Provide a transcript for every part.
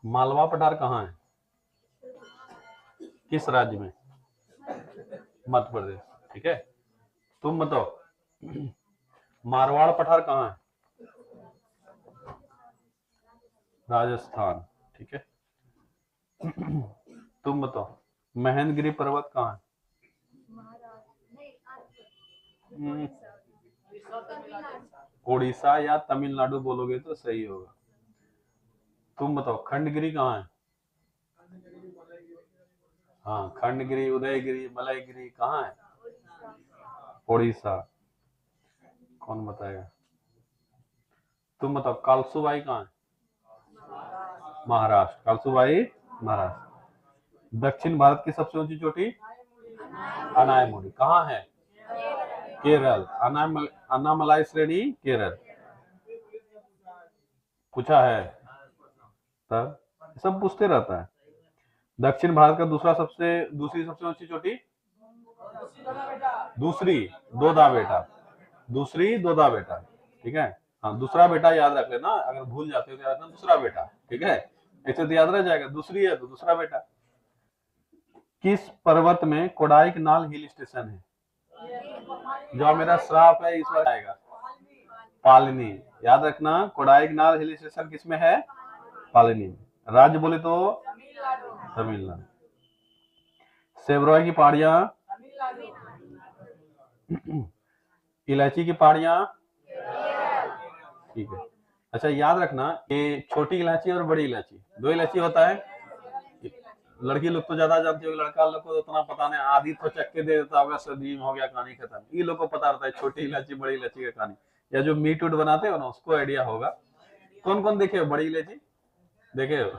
मालवा पठार कहाँ है? किस राज्य में? मध्य प्रदेश। ठीक है, तुम बताओ मारवाड़ पठार कहाँ है? राजस्थान। ठीक है, तुम बताओ महेंद्रगिरी पर्वत कहाँ है? हम्म, उड़ीसा या तमिलनाडु बोलोगे तो सही होगा। तुम बताओ खंडगिरी कहाँ है? हाँ, खंडगिरी, उदयगिरी, मलयगिरी कहाँ है? उड़ीसा। कौन बताएगा? तुम बताओ कालसुबाई कहाँ है? महाराष्ट्र। कालसुबाई महाराष्ट्र। दक्षिण भारत की सबसे ऊंची चोटी अनायमुड़ी कहाँ है? केरल। अनामलाई श्रेणी केरल। पूछा है तब, सब पूछते रहता है। दक्षिण भारत का दूसरी सबसे ऊंची चोटी दूसरी दोदा बेटा। दूसरी दोदा बेटा। ठीक है, हाँ दूसरा बेटा याद रख लेना, अगर भूल जाते हो तो याद रखना दूसरा बेटा। ठीक है, ऐसे तो याद रह जाएगा, दूसरी है तो दूसरा बेटा। किस पर्वत में कोडाइकनाल हिल स्टेशन है? जो मेरा श्राप है इस बार आएगा। पालनी। याद रखना कोडाइकनाल हिल स्टेशन किसमें है? पालनी। राज्य बोले तो तमिलनाडु। सेवरोय की पहाड़ियां इलायची की पहाड़ियां। ठीक है, अच्छा याद रखना ये छोटी इलायची और बड़ी इलायची, दो इलायची होता है। लड़की लोग तो ज्यादा जानती होगी, लड़का लोग को तो उतना पता नहीं, आधी तो चक्के दे देता होगा, सदी हो गया कहानी खत्म। ये लोग को पता रहता है छोटी इलायची बड़ी इलायची का कहानी, या जो मीट उट बनाते हो ना उसको आइडिया होगा। कौन कौन देखे हो बड़ी इलायची? देखे हो?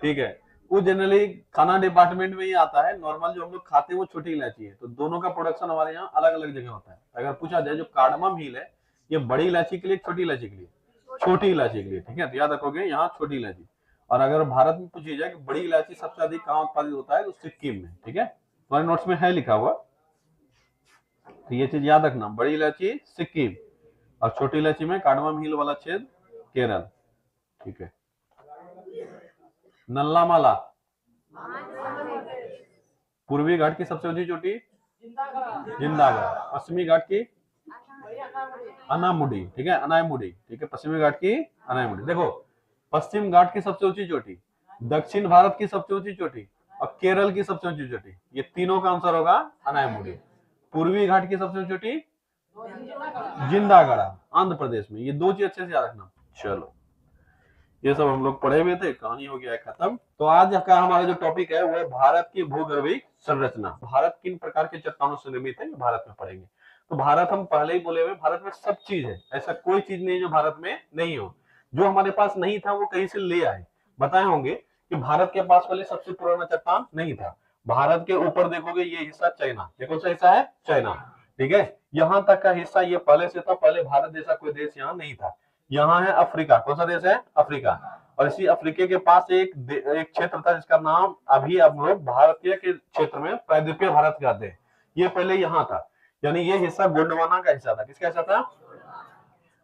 ठीक है, वो जनरली खाना डिपार्टमेंट में ही आता है। नॉर्मल जो हम लोग खाते हैं वो छोटी इलायची है, तो दोनों का प्रोडक्शन हमारे यहाँ अलग अलग जगह होता है। अगर पूछा जाए जो कार्डमम हिल है ये बड़ी इलायची के लिए, छोटी इलायची के लिए? छोटी इलायची के लिए। ठीक है, तो याद रखोगे यहाँ छोटी इलायची। और अगर भारत में पूछी जाए कि बड़ी इलायची सबसे अधिक कहाँ उत्पादित होता है तो सिक्किम में। ठीक है, तुम्हारे नोट्स में है लिखा हुआ, तो ये चीज याद रखना, बड़ी इलायची सिक्किम और छोटी इलायची में कार्डमम हिल वाला क्षेत्र केरल। ठीक है, नल्ला माला पूर्वी घाट की सबसे ऊंची चोटी जिंदागढ़। पश्चिमी घाट की अनामुडी। ठीक है, अनायमुडी। ठीक है, पश्चिमी घाट की अनायमुडी। देखो पश्चिम घाट की सबसे ऊंची चोटी, दक्षिण भारत की सबसे ऊंची चोटी और केरल की सबसे ऊंची चोटी, ये तीनों का आंसर होगा अनायमुडी। पूर्वी घाट की सबसे ऊंची चोटी जिंदागढ़ आंध्र प्रदेश में। ये दो चीज अच्छे से याद रखना। चलो ये सब हम लोग पढ़े हुए थे, कहानी हो गया है खत्म। तो आज का हमारा जो टॉपिक है वो है भारत की भूगर्भिक संरचना। भारत किन प्रकार के चट्टानों से निर्मित है भारत में पढ़ेंगे। तो भारत हम पहले ही बोले हुए, भारत में सब चीज है, ऐसा कोई चीज नहीं जो भारत में नहीं हो। जो हमारे पास नहीं था वो कहीं से ले आए। बताए होंगे कि भारत के पास पहले सबसे पुराना चट्टान नहीं था। भारत के ऊपर देखोगे ये हिस्सा चाइना, ये कौन सा हिस्सा है? चाइना। ठीक है, यहाँ तक का हिस्सा ये पहले से था, पहले भारत जैसा कोई देश यहाँ नहीं था। यहाँ है अफ्रीका। कौन सा देश है? अफ्रीका। और इसी अफ्रीका के पास एक क्षेत्र था जिसका नाम अभी हम लोग भारतीय के क्षेत्र में प्रायद्वीपीय भारत कहते हैं। ये पहले यहाँ था, यानी ये हिस्सा गोंडवाना का हिस्सा था। किसका हिस्सा था?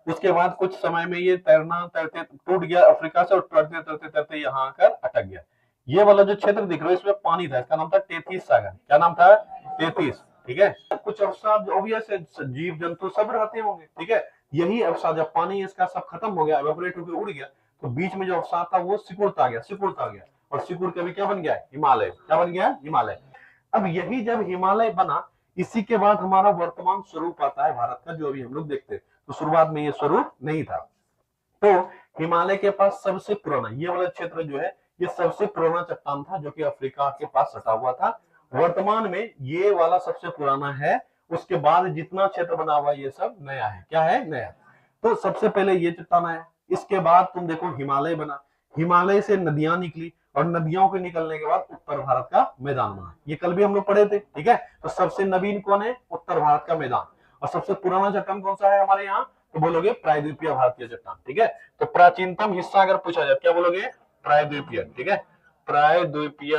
उसके बाद कुछ समय में ये तैरना तैरते टूट गया अफ्रीका से, और तैरते तैरते तैरते यहाँ आकर अटक गया। ये वाला जो क्षेत्र दिख रहा है इसमें पानी था, इसका नाम था तेतीस सागर। क्या नाम था? तेतीस। ठीक है, कुछ अवसाद ऑब्वियस जीव जंतु सब रहते होंगे। ठीक है, यही अवसाद जब पानी इसका सब खत्म हो गया, एवेपोरेट होकर उड़ गया, तो बीच में जो अवसाद था वो सिकुड़ता गया, सिकुड़ता गया, और सिकुड़ के भी क्या बन गया? हिमालय। क्या बन गया? हिमालय। अब यही जब हिमालय बना, इसी के बाद हमारा वर्तमान स्वरूप आता है भारत का, जो अभी हम लोग देखते हैं। तो शुरुआत में ये स्वरूप नहीं था। तो हिमालय के पास सबसे पुराना ये वाला क्षेत्र जो है, ये सबसे पुराना चट्टान था जो कि अफ्रीका के पास सटा हुआ था। वर्तमान में ये वाला सबसे पुराना है। उसके बाद जितना क्षेत्र बना हुआ ये सब नया है। क्या है? नया। तो सबसे पहले ये चट्टान आया, इसके बाद तुम देखो हिमालय बना, हिमालय से नदियां निकली, और नदियों के निकलने के बाद उत्तर भारत का मैदान बना। ये कल भी हम लोग पढ़े थे। ठीक है, तो सबसे नवीन कौन है? उत्तर भारत का मैदान। और सबसे पुराना चट्टान कौन सा है हमारे यहाँ? तो बोलोगे प्रायद्वीपीय भारतीय चट्टान। ठीक है, तो प्राचीनतम हिस्सा अगर पूछा जाए क्या बोलोगे? प्रायद्वीपीय। ठीक है, प्रायद्वीपीय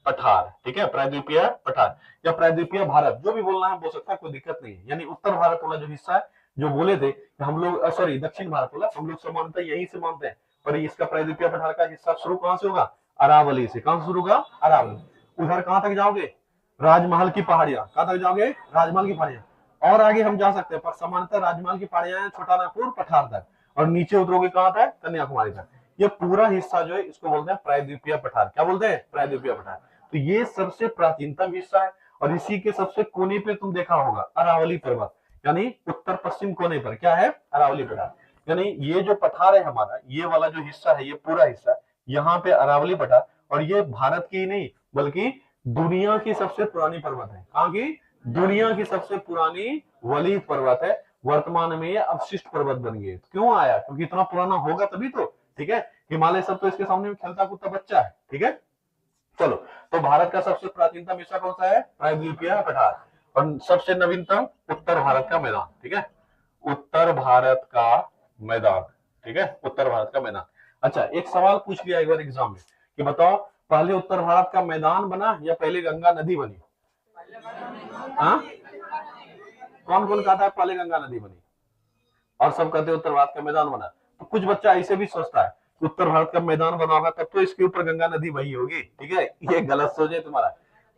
पठार। ठीक है, प्रायद्वीपीय पठार या प्रायद्वीपीय भारत, जो भी बोलना है बोल सकता है, कोई दिक्कत नहीं है। यानी उत्तर भारत वाला जो हिस्सा है, जो बोले थे हम लोग, सॉरी दक्षिण भारत वाला, हम लोग सामान्यतः यही से मानते हैं। पर इसका प्रायद्वीपीय पठार का हिस्सा शुरू कहां से होगा? अरावली से। कहां से शुरू होगा? अरावली। उधर कहां तक जाओगे? राजमहल की पहाड़ियां। कहां तक जाओगे? राजमहल की पहाड़ियां। और आगे हम जा सकते हैं, पर सामान्यतः राजमहल की पहाड़ियां हैं छोटा नागपुर पठार तक, और नीचे उतरोगे कहां तक? कन्याकुमारी तक। ये पूरा हिस्सा जो है इसको बोलते हैं प्रायद्वीपीय पठार। क्या बोलते हैं? प्रायद्वीपीय पठार। तो ये सबसे प्राचीनतम हिस्सा है, और इसी के सबसे कोने पे तुम देखा होगा अरावली पर्वत, यानी उत्तर पश्चिम कोने पर क्या है? अरावली पठार। यानी ये जो पठार है हमारा, ये वाला जो हिस्सा है, ये पूरा हिस्सा, यहाँ पे अरावली पठार, और ये भारत की नहीं बल्कि दुनिया की सबसे पुरानी पर्वत है। कहाँ की? दुनिया की सबसे पुरानी वलित पर्वत है। वर्तमान में ये अवशिष्ट पर्वत बन गई। क्यों आया? क्योंकि इतना पुराना होगा तभी तो, ठीक है। हिमालय सब तो इसके सामने में खेलता कूदता बच्चा है, ठीक है। चलो, तो भारत का सबसे प्राचीनतम हिस्सा कौन सा है? प्रायद्वीपीय पठार। और सबसे नवीनतम उत्तर भारत का मैदान, ठीक है। उत्तर भारत का मैदान, ठीक है, उत्तर भारत का मैदान। अच्छा, एक सवाल पूछ लिया एक बार एग्जाम में कि बताओ पहले उत्तर भारत का मैदान बना या पहले गंगा नदी बनी? हाँ, कौन कौन कहता है पहले गंगा नदी बनी? और सब कहते हैं उत्तर भारत का मैदान बना। तो कुछ बच्चा ऐसे भी सोचता है उत्तर भारत का मैदान बना होगा तब तो इसके ऊपर गंगा नदी बही होगी, ठीक है। ये गलत सोच है तुम्हारा।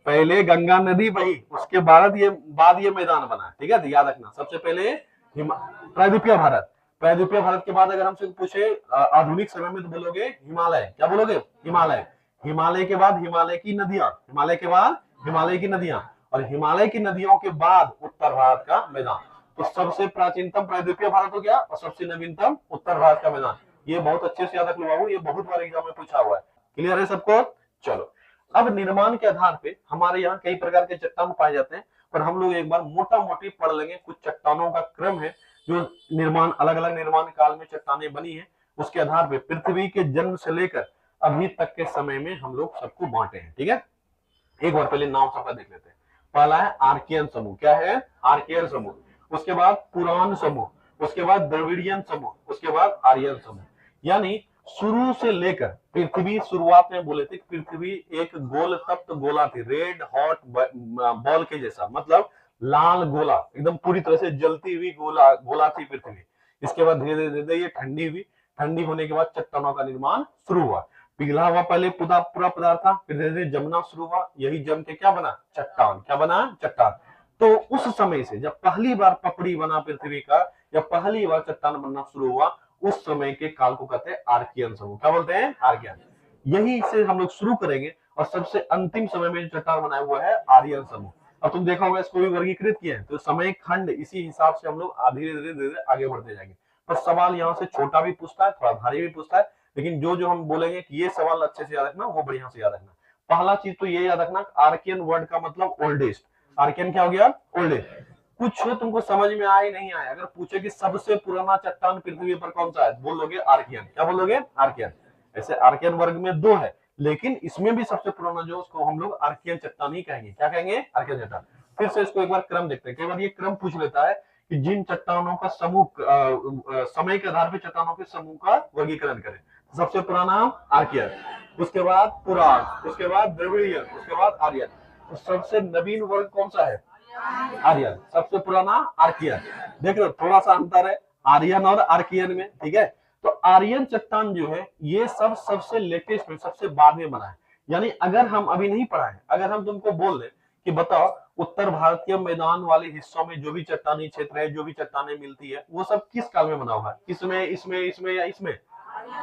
पहले गंगा नदी बही, उसके बाद ये मैदान बना, ठीक है। तो याद रखना, सबसे पहले प्रायद्वीपीय भारत। प्रायद्वीपीय भारत के बाद अगर हमसे पूछे आधुनिक समय में, तो बोलोगे हिमालय। क्या बोलोगे? हिमालय। हिमालय के बाद हिमालय की नदियां, हिमालय के बाद हिमालय की नदियां, और हिमालय की नदियों के बाद उत्तर भारत का मैदान। तो सबसे प्राचीनतम प्रायद्वीपीय भारत हो गया, और सबसे नवीनतम उत्तर भारत का मैदान। ये बहुत अच्छे से याद रख लो बाबू, ये बहुत बार एग्जाम में पूछा हुआ है। क्लियर है सबको? चलो, अब निर्माण के आधार पे हमारे यहाँ कई प्रकार के चट्टान पाए जाते हैं, पर हम लोग एक बार मोटा मोटी पढ़ लेंगे। कुछ चट्टानों का क्रम है जो निर्माण, अलग अलग निर्माण काल में चट्टानें बनी है, उसके आधार पे पृथ्वी के जन्म से लेकर अभी तक के समय में हम लोग सबको बांटे हैं, ठीक है। एक बार पहले नाम सबका देख लेते हैं। पहला है आर्कियन समूह। क्या है? आर्कियन समूह। उसके बाद पुराण समूह, उसके बाद द्रविडियन समूह, उसके बाद आर्यन समूह। यानी शुरू से लेकर पृथ्वी, शुरुआत में बोले थे पृथ्वी एक गोल तप्त गोला थी, रेड हॉट बॉल के जैसा, मतलब लाल गोला, एकदम पूरी तरह से जलती हुई गोला थी पृथ्वी। इसके बाद धीरे धीरे ये ठंडी हुई। ठंडी होने के बाद चट्टानों का निर्माण शुरू हुआ। पिघला हुआ पहले पूरा पदार्थ था, फिर धीरे धीरे जमना शुरू हुआ, यही जम के क्या बना? चट्टान। क्या बना? चट्टान। तो उस समय से जब पहली बार पपड़ी बना पृथ्वी का, या पहली बार चट्टान बनना शुरू हुआ, उस समय के काल को कहते हैं आर्कियन समूह। क्या बोलते हैं? आर्कियन। यही से हम लोग शुरू करेंगे, और सबसे अंतिम समय में जो चट्टान बनाया हुआ है आर्यन समूह। अब तुम देखा होगा इसको भी वर्गीकृत किया है, तो समय खंड इसी हिसाब से हम लोग धीरे धीरे धीरे आगे बढ़ते जाएंगे। पर सवाल यहाँ से छोटा भी पूछता है, थोड़ा भारी भी पूछता है, लेकिन जो हम बोलेंगे कि ये सवाल अच्छे से याद रखना, वो बढ़िया से याद रखना। पहला चीज तो ये याद रखना, आर्कियन वर्ड का मतलब ओल्डेस्ट। आर्कियन क्या हो गया? ओल्डेस्ट। कुछ तुमको समझ में आए नहीं आए, अगर पूछे कि सबसे पुराना चट्टान पृथ्वी पर कौन सा है, बोलोगे आर्कियन। क्या बोलोगे? आर्कियन। ऐसे आर्कियन वर्ग में दो है, लेकिन इसमें भी सबसे पुराना जो, उसको हम लोग आर्कियन चट्टान ही कहेंगे। क्या कहेंगे? आर्कियन चट्टान। फिर से इसको एक बार क्रम देखते हैं। कई बार ये क्रम पूछ लेता है कि जिन चट्टानों का समूह, समय के आधार पर चट्टानों के समूह का वर्गीकरण करें। सबसे पुराना आर्कियन, उसके बाद पुराण, उसके बाद द्रविडियन, उसके बाद आर्यन। तो सबसे नवीन वर्ग कौन सा है? आर्यन। सबसे पुराना आर्कियन। देख लो थोड़ा सा अंतर है आर्यन और आर्कियन में, ठीक है। तो आर्यन चट्टान जो है ये सब सबसे लेटेस्ट में, सबसे बाद में बना है। यानी अगर हम अभी नहीं पढ़ा है, अगर हम तुमको बोल दे कि बताओ उत्तर भारत के मैदान वाले हिस्सों में जो भी चट्टानी क्षेत्र है, जो भी चट्टानें मिलती है, वो सब किस काल में बना हुआ है? इसमें, इसमें, इसमें या इसमें?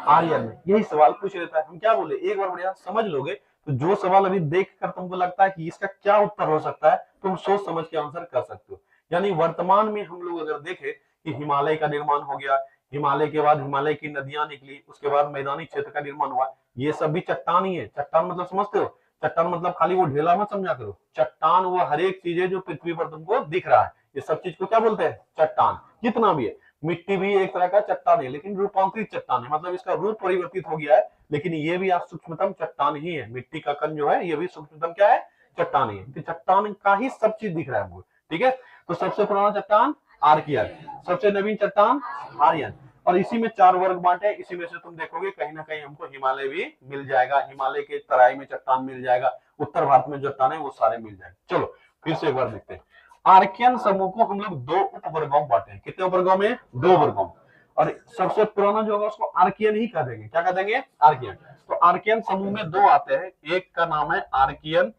आर्यन में। यही सवाल पूछ लेता है। हम क्या बोले, एक बार बढ़िया समझ लोगे तो जो सवाल अभी देख कर तुमको लगता है कि इसका क्या उत्तर हो सकता है, तुम सोच समझ के आंसर कर सकते हो। यानी वर्तमान में हम लोग अगर देखें कि हिमालय का निर्माण हो गया, हिमालय के बाद हिमालय की नदियां निकली, उसके बाद मैदानी क्षेत्र का निर्माण हुआ, ये सब भी चट्टान ही है। चट्टान मतलब समझते हो? चट्टान मतलब खाली वो ढेला मत समझा करो। चट्टान वो हर एक चीज है जो पृथ्वी पर तुमको दिख रहा है, ये सब चीज को क्या बोलते हैं? चट्टान। जितना भी है, मिट्टी भी एक तरह का चट्टान है, लेकिन रूपांतरित चट्टान है, मतलब इसका रूप परिवर्तित हो गया है, लेकिन ये भी आज सूक्ष्मतम चट्टान ही है। मिट्टी का कण जो है ये भी सूक्ष्मतम क्या है? चट्टान ही है। तो चट्टान का ही सब चीज दिख रहा है हमको, ठीक है। तो सबसे पुराना चट्टान आर्कियन, सबसे नवीन चट्टान आर्यन, और इसी में 4 वर्ग बांटे। इसी में से तुम देखोगे कहीं ना कहीं हमको हिमालय भी मिल जाएगा, हिमालय के तराई में चट्टान मिल जाएगा, उत्तर भारत में चट्टान है वो सारे मिल जाएंगे। चलो फिर से एक बार देखते हैं। आर्कियन समूह को हम लोग 2 उपवर्गों में बांटे हैं। कितने उपवर्गों में? 2 वर्गों में। और सबसे पुराना जो होगा उसको आर्कियन ही कह देंगे। क्या कह देंगे? आर्कियन। तो आर्कियन समूह में दो आते हैं, एक का नाम है आर्कियन,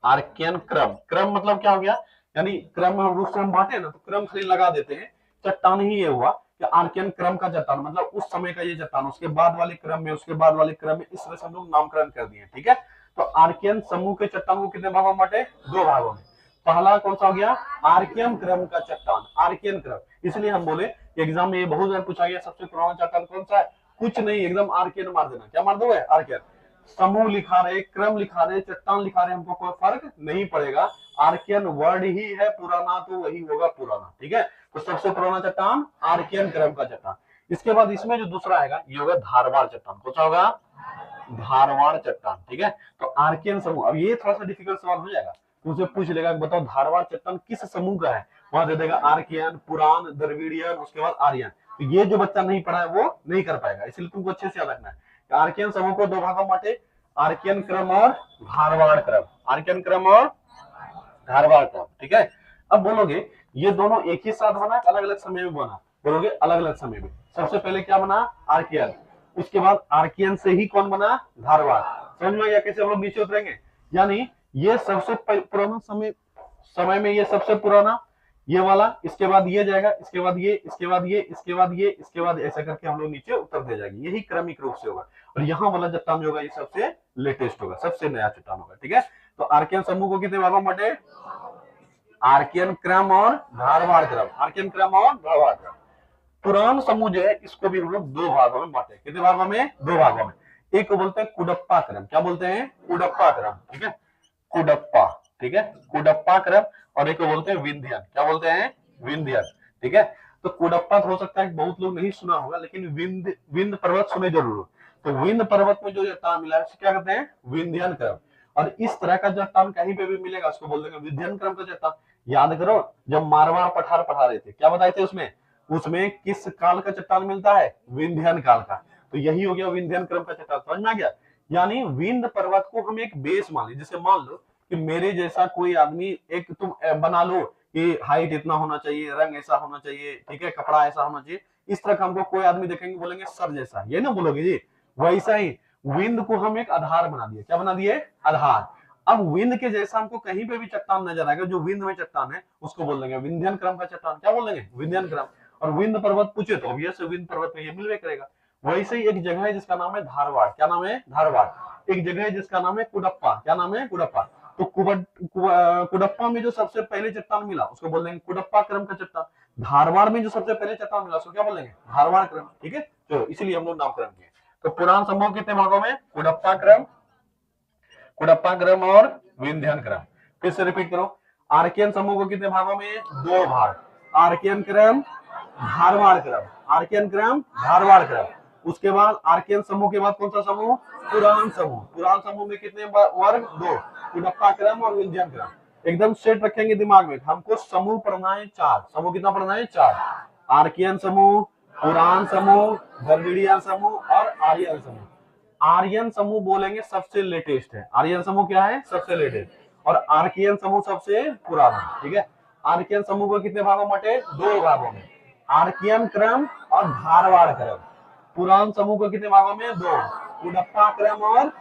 आर्कियन क्रम। क्रम मतलब क्या हो गया, यानी क्रम रूप से हम बांटे ना, तो क्रम खाली लगा देते हैं। चट्टान ही ये हुआ कि आर्कियन क्रम का चट्टान, मतलब उस समय का ये चट्टान, उसके बाद वाले क्रम में, उसके बाद वाले क्रम में, इस तरह से हम लोग नामकरण कर दिए। ठीक है, तो आर्कियन समूह के चट्टान को कितने भागों में बांटे? दो भागों में। पहला कौन सा हो गया? आर्कियन क्रम का चट्टान, आर्कियन क्रम। इसलिए हम बोले एग्जाम में ये बहुत बार पूछा गया सबसे पुराना चट्टान कौन सा है, कुछ नहीं, एकदम आर्कियन मार देना। क्या मार दोगे? आर्कियन। समूह लिखा रहे, क्रम लिखा रहे, चट्टान लिखा रहे, हमको कोई फर्क नहीं पड़ेगा, आर्कियन वर्ड ही है पुराना, तो वही होगा पुराना। ठीक है, तो सबसे पुराना चट्टान आर्कियन क्रम का चट्टान। इसके बाद इसमें जो दूसरा आएगा ये होगा धारवाड़ चट्टान। कौन सा होगा? धारवाड़ चट्टान। ठीक है, तो आर्कियन समूह, अब ये थोड़ा सा डिफिकल्ट सवाल हो जाएगा, तुमसे पूछ लेगा बताओ धारवाड़ चट्टान किस समूह का है, वहां दे देगा आर्कियन, पुरान, द्रविड़ियन, उसके बाद आर्यन। तो ये जो बच्चा नहीं पढ़ा है वो नहीं कर पाएगा, इसलिए तुमको अच्छे से याद रखना है। आर्कियन समूह को दो भागों में बांटे, आर्कियन क्रम और धारवाड़ क्रम, आर्कियन क्रम और धारवाड़ क्रम। ठीक है, अब बोलोगे ये दोनों एक ही साथ बना, अलग अलग समय में बना? बोलोगे अलग अलग समय में। सबसे पहले क्या बना? आर्कियन, उसके बाद आर्कियन से ही कौन बना? धारवाड़। समझ में आया कैसे हम लोग नीचे उतरेंगे? यानी ये सबसे पुराना समय में ये सबसे पुराना, ये वाला, इसके बाद ये जाएगा, इसके बाद ये, इसके बाद ये, इसके बाद ये, इसके बाद ऐसा करके हम लोग नीचे उतरते जाएंगे। यही क्रमिक रूप से होगा। और यहाँ वाला चट्टान जो होगा ये सबसे लेटेस्ट होगा, सबसे नया चट्टान होगा। ठीक है, तो आर्कियन समूह को कितने भागों में बांटे? आर्कियन क्रम और धारवाड़ क्रम, आर्कियन क्रम और धारवाड़ क्रम। पुरान समूह जो है इसको भी हम लोग दो भागों में बांटे। कितने भागों में? दो भागों में। एक को बोलते हैं कुडप्पा क्रम। क्या बोलते हैं? कुडप्पा क्रम। ठीक है, कुडप्पा। ठीक है, कुडप्पा क्रम। और एक को बोलते हैं विंध्यन। क्या बोलते हैं? विंध्यन। ठीक है, तो कुडप्पा हो सकता है बहुत लोग नहीं सुना होगा, लेकिन विंध्य पर्वत सुने जरूर। तो विंध्य पर्वत में जो चट्टान मिला है उसे क्या कहते हैं? विंध्यन क्रम। और इस तरह का चट्टान कहीं पे भी मिलेगा उसको बोल देंगे विंध्यन क्रम का चट्टान। याद करो जब मारवाड़ पठार पढ़ा रहे थे क्या बताए थे उसमें, उसमें किस काल का चट्टान मिलता है? विंध्यन काल का। तो यही हो गया विंध्यन क्रम का चट्टान। समझ में आ गया? यानी विंध्य पर्वत को हम एक बेस मान ली, जैसे मान लो कि मेरे जैसा कोई आदमी, एक तुम बना लो कि हाइट इतना होना चाहिए, रंग ऐसा होना चाहिए, ठीक है, कपड़ा ऐसा होना चाहिए, इस तरह का हमको कोई आदमी देखेंगे बोलेंगे सर जैसा, ये ना बोलोगे जी? वैसा ही विंध्य को हम एक आधार बना दिए। क्या बना दिए? आधार। अब विंध्य के जैसा हमको कहीं पे भी चट्टान नजर आएगा जो विंध्य में चट्टान है उसको बोल देंगे विंध्यन क्रम का चट्टान। क्या बोल देंगे? विंध्यन क्रम। और विंध्य पर्वत पूछे तो ऑब्वियस विंध्य पर्वत में ये मिलवे करेगा। वैसे ही एक जगह है जिसका नाम है धारवाड़। क्या नाम है? धारवाड़। एक जगह है जिसका नाम है कुडप्पा। क्या नाम है? कुडप्पा। तो कुडप्पा में जो सबसे पहले चट्टान मिला उसको बोल देंगे कुडप्पा क्रम का चट्टान। धारवाड़ में जो सबसे पहले चट्टान मिला उसको क्या बोलेंगे? धारवाड़ क्रम। ठीक है, चलो इसलिए हम लोग नामकरण किए। तो पुराण समूह कितने भागों में? कुडप्पा क्रम, कुडप्पा क्रम और विंध्यन क्रम। फिर से रिपीट करो, आर्कियन समूह को कितने भागों में? दो भाग, आर्कियन क्रम, धारवाड़ क्रम, आर्कियन क्रम, धारवाड़ क्रम। उसके बाद आर्कियन समूह के बाद कौन सा समूह? पुराण समूह। पुराण समूह में कितने वर्ग? दो, कुडप्पा क्रम और विंध्यन क्रम। एकदम सेट रखेंगे दिमाग में, हमको समूह पढ़ना है चार। समूह कितना पढ़ना है? चार। आर्कियन समूह, पुराण समूह, द्रविड़ियन समूह और आर्यन समूह। आर्यन समूह बोलेंगे सबसे लेटेस्ट है। आर्यन समूह क्या है? सबसे लेटेस्ट। और आर्कियन समूह सबसे पुराना। ठीक है, आर्कियन समूह को कितने भागों में बांटे? दो भागों में, आर्कियन क्रम और धारवाड़ क्रम। पुराण समूह को कितने भागों में? दो, कुडप्पा क्रम और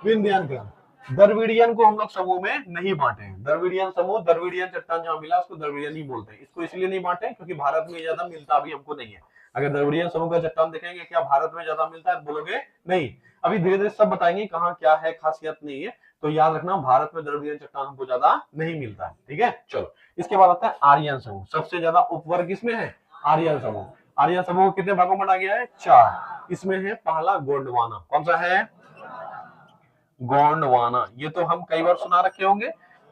विंध्यन क्रम। द्रविड़ियन को हम लोग समूह में नहीं बांटे हैं। द्रविड़ियन समूह, द्रविड़ियन चट्टान जहां मिला उसको द्रविड़ियन ही बोलते हैं। इसको इसलिए नहीं बांटे क्योंकि भारत में ज्यादा मिलता भी हमको नहीं है। अगर द्रविड़ियन समूह का चट्टान देखेंगे क्या भारत में ज्यादा मिलता है बोलोगे नहीं। अभी धीरे धीरे सब बताएंगे कहाँ क्या है, खासियत नहीं है। तो याद रखना भारत में द्रविड़ियन चट्टान हमको ज्यादा नहीं मिलता है। ठीक है, चलो इसके बाद आता है आर्यन समूह। सबसे ज्यादा उपवर्ग किसमें है? आर्यन समूह। आर्यन समूह कितने भागों में बांटा गया है? चार। इसमें है पहला गोंडवाना। कौन सा है? गोंडवाना। ये तो हम कई बार सुना रखे होंगे,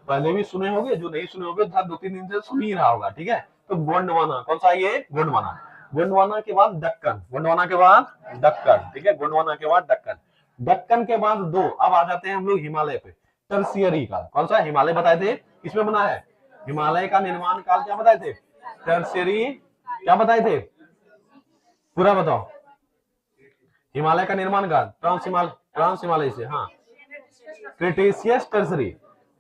पहले भी सुने होंगे, जो नहीं सुने होंगे दो तीन दिन से सुन ही रहा होगा। ठीक है, तो गोंडवाना कौन सा? ये गोंडवाना। गोंडवाना के बाद दक्कन, गोंडवाना के बाद दक्कन। ठीक है, गोंडवाना के बाद दक्कन। दक्कन के बाद दो, अब आ जाते हैं हम लोग हिमालय पे। टर्शियरी काल। कौन सा? हिमालय बताए थे किसमें बना है? हिमालय का निर्माण काल क्या बताए थे? टर्शियरी। क्या बताए थे? पूरा बताओ। हिमालय का निर्माण काल ट्रांस हिमालय से, हाँ, क्रिटेशियस टर्सरी।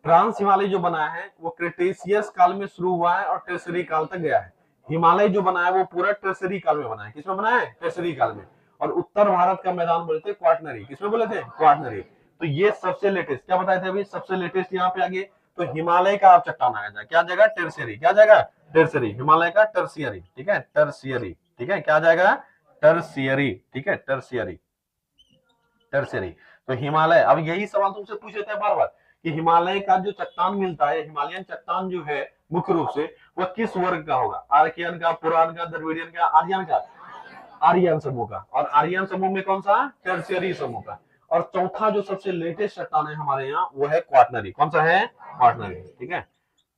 ट्रांस हिमालय जो बना है वो क्रिटेशियस काल में शुरू हुआ है और टर्सरी काल तक गया है। हिमालय जो बना है वो पूरा टर्सरी काल में बना है। किसमें बना है? टर्सरी काल में। और उत्तर भारत का मैदान बोले थे क्वाटनरी। किसमें बोले थे? क्वाटनरी। तो ये सबसे लेटेस्ट क्या बताए थे अभी? सबसे लेटेस्ट यहाँ पे आगे तो हिमालय का आप चट्टान आ जाएगा। क्या जाएगा? टर्सरी। क्या जाएगा? टर्सरी। हिमालय का टर्सियरी। ठीक है, टर्सियरी। ठीक है, क्या जाएगा? टर्सियरी। ठीक है, टर्सियरी। टर्सरी। तो हिमालय, अब यही सवाल तुमसे पूछ लेते हैं बार बार कि हिमालय का जो चट्टान मिलता है, हिमालयन चट्टान जो है मुख्य रूप से वह किस वर्ग का होगा? आर्कियन का, पुरान का, द्रविडियन का, आर्यन का? आर्यन समूह का। और आर्यन समूह में कौन सा? टर्शियरी समूह का। और चौथा जो सबसे लेटेस्ट चट्टान है हमारे यहाँ वो है क्वाटनरी। कौन सा है? क्वाटनरी। ठीक है,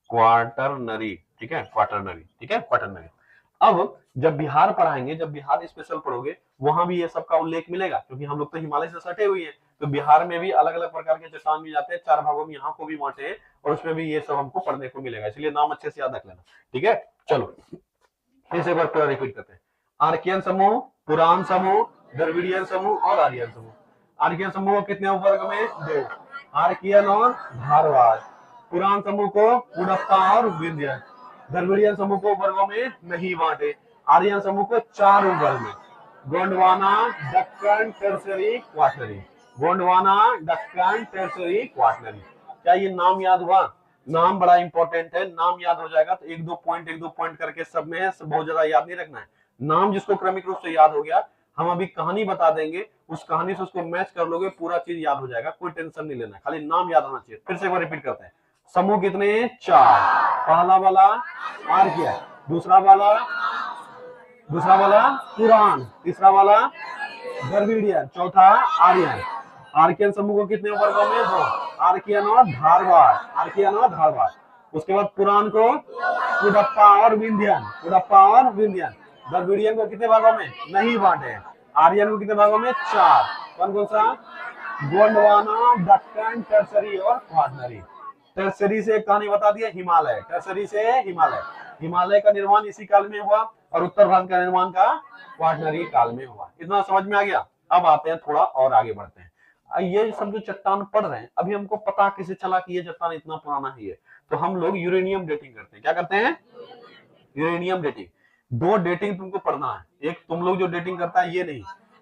क्वाटरनरी। ठीक है, क्वाटरनरी। ठीक है, क्वाटरनरी। अब जब बिहार पढ़ाएंगे, जब बिहार स्पेशल पढ़ोगे, वहां भी ये सब का उल्लेख मिलेगा, क्योंकि हम लोग तो हिमालय से सटे हुए हैं। तो बिहार में भी अलग अलग प्रकार के चट्टान मिल जाते हैं, 4 भागों में यहाँ को भी बांटे हैं, और उसमें भी ये सब हमको पढ़ने को मिलेगा, इसलिए नाम अच्छे से याद रख लेना। ठीक है, चलो फिर से एक बार पूरा रिपीट करते हैं। आर्कियन समूह, पुरान समूह, द्रविडियन समूह और आर्यन समूह। आर्कियन समूह कितने वर्ग में? 2। आर्कियन और धारवाड़। पुरान समूह को उड़प्पा और विंध्य। द्रविडियन समूह को वर्गों में नहीं बांटे। आर्यन समूह को 4 वर्ग में, Gondwana, Deccan, tertiary, quaternary. Gondwana, Deccan, tertiary, quaternary. क्या ये नाम याद हुआ? नाम बड़ा इंपॉर्टेंट है, नाम याद हो जाएगा तो एक दो पॉइंट करके सब में है, बहुत ज्यादा याद नहीं रखना है। नाम जिसको क्रमिक रूप से याद हो गया, हम अभी कहानी बता देंगे, उस कहानी से उसको मैच कर लोगे, पूरा चीज याद हो जाएगा, कोई टेंशन नहीं लेना, खाली नाम याद होना चाहिए। फिर से एक बार रिपीट करते हैं। समूह कितने? 4। पहला वाला आर्कियन, दूसरा वाला पुरान, तीसरा वाला द्रविडियन, चौथा आर्यन। आर्कियन समूह को कितने वर्गों में? 2। आर्कियन और धारवाड़। आर्कियन और धारवाड़। उसके बाद पुरान को उड़प्पा और विंध्यन। उड़प्पा और विंध्यन। द्रविडियन को कितने भागों में? नहीं बांटे। आर्यन को कितने भागों में? 4। कौन कौन सा? गोंडवाना, दक्कन, टर्सरी और क्वाटनरी। टर्सरी से कहानी बता दिया, हिमालय। टर्सरी से हिमालय। हिमालय का निर्माण इसी काल में हुआ, और उत्तर भारत का निर्माण का क्वाटनरी काल में हुआ। इतना समझ में आ गया? अब आते हैं थोड़ा और आगे बढ़ते हैं। ये सब जो चट्टान पढ़ रहे हैं, अभी हमको पता कैसे चला कि ये चट्टान इतना पुराना ही है? तो हम लोग यूरेनियम डेटिंग करते हैं। क्या करते हैं? Uranium dating. 2 डेटिंग तुमको पढ़ना है। एक तुम लोग जो डेटिंग करता है ये नहीं,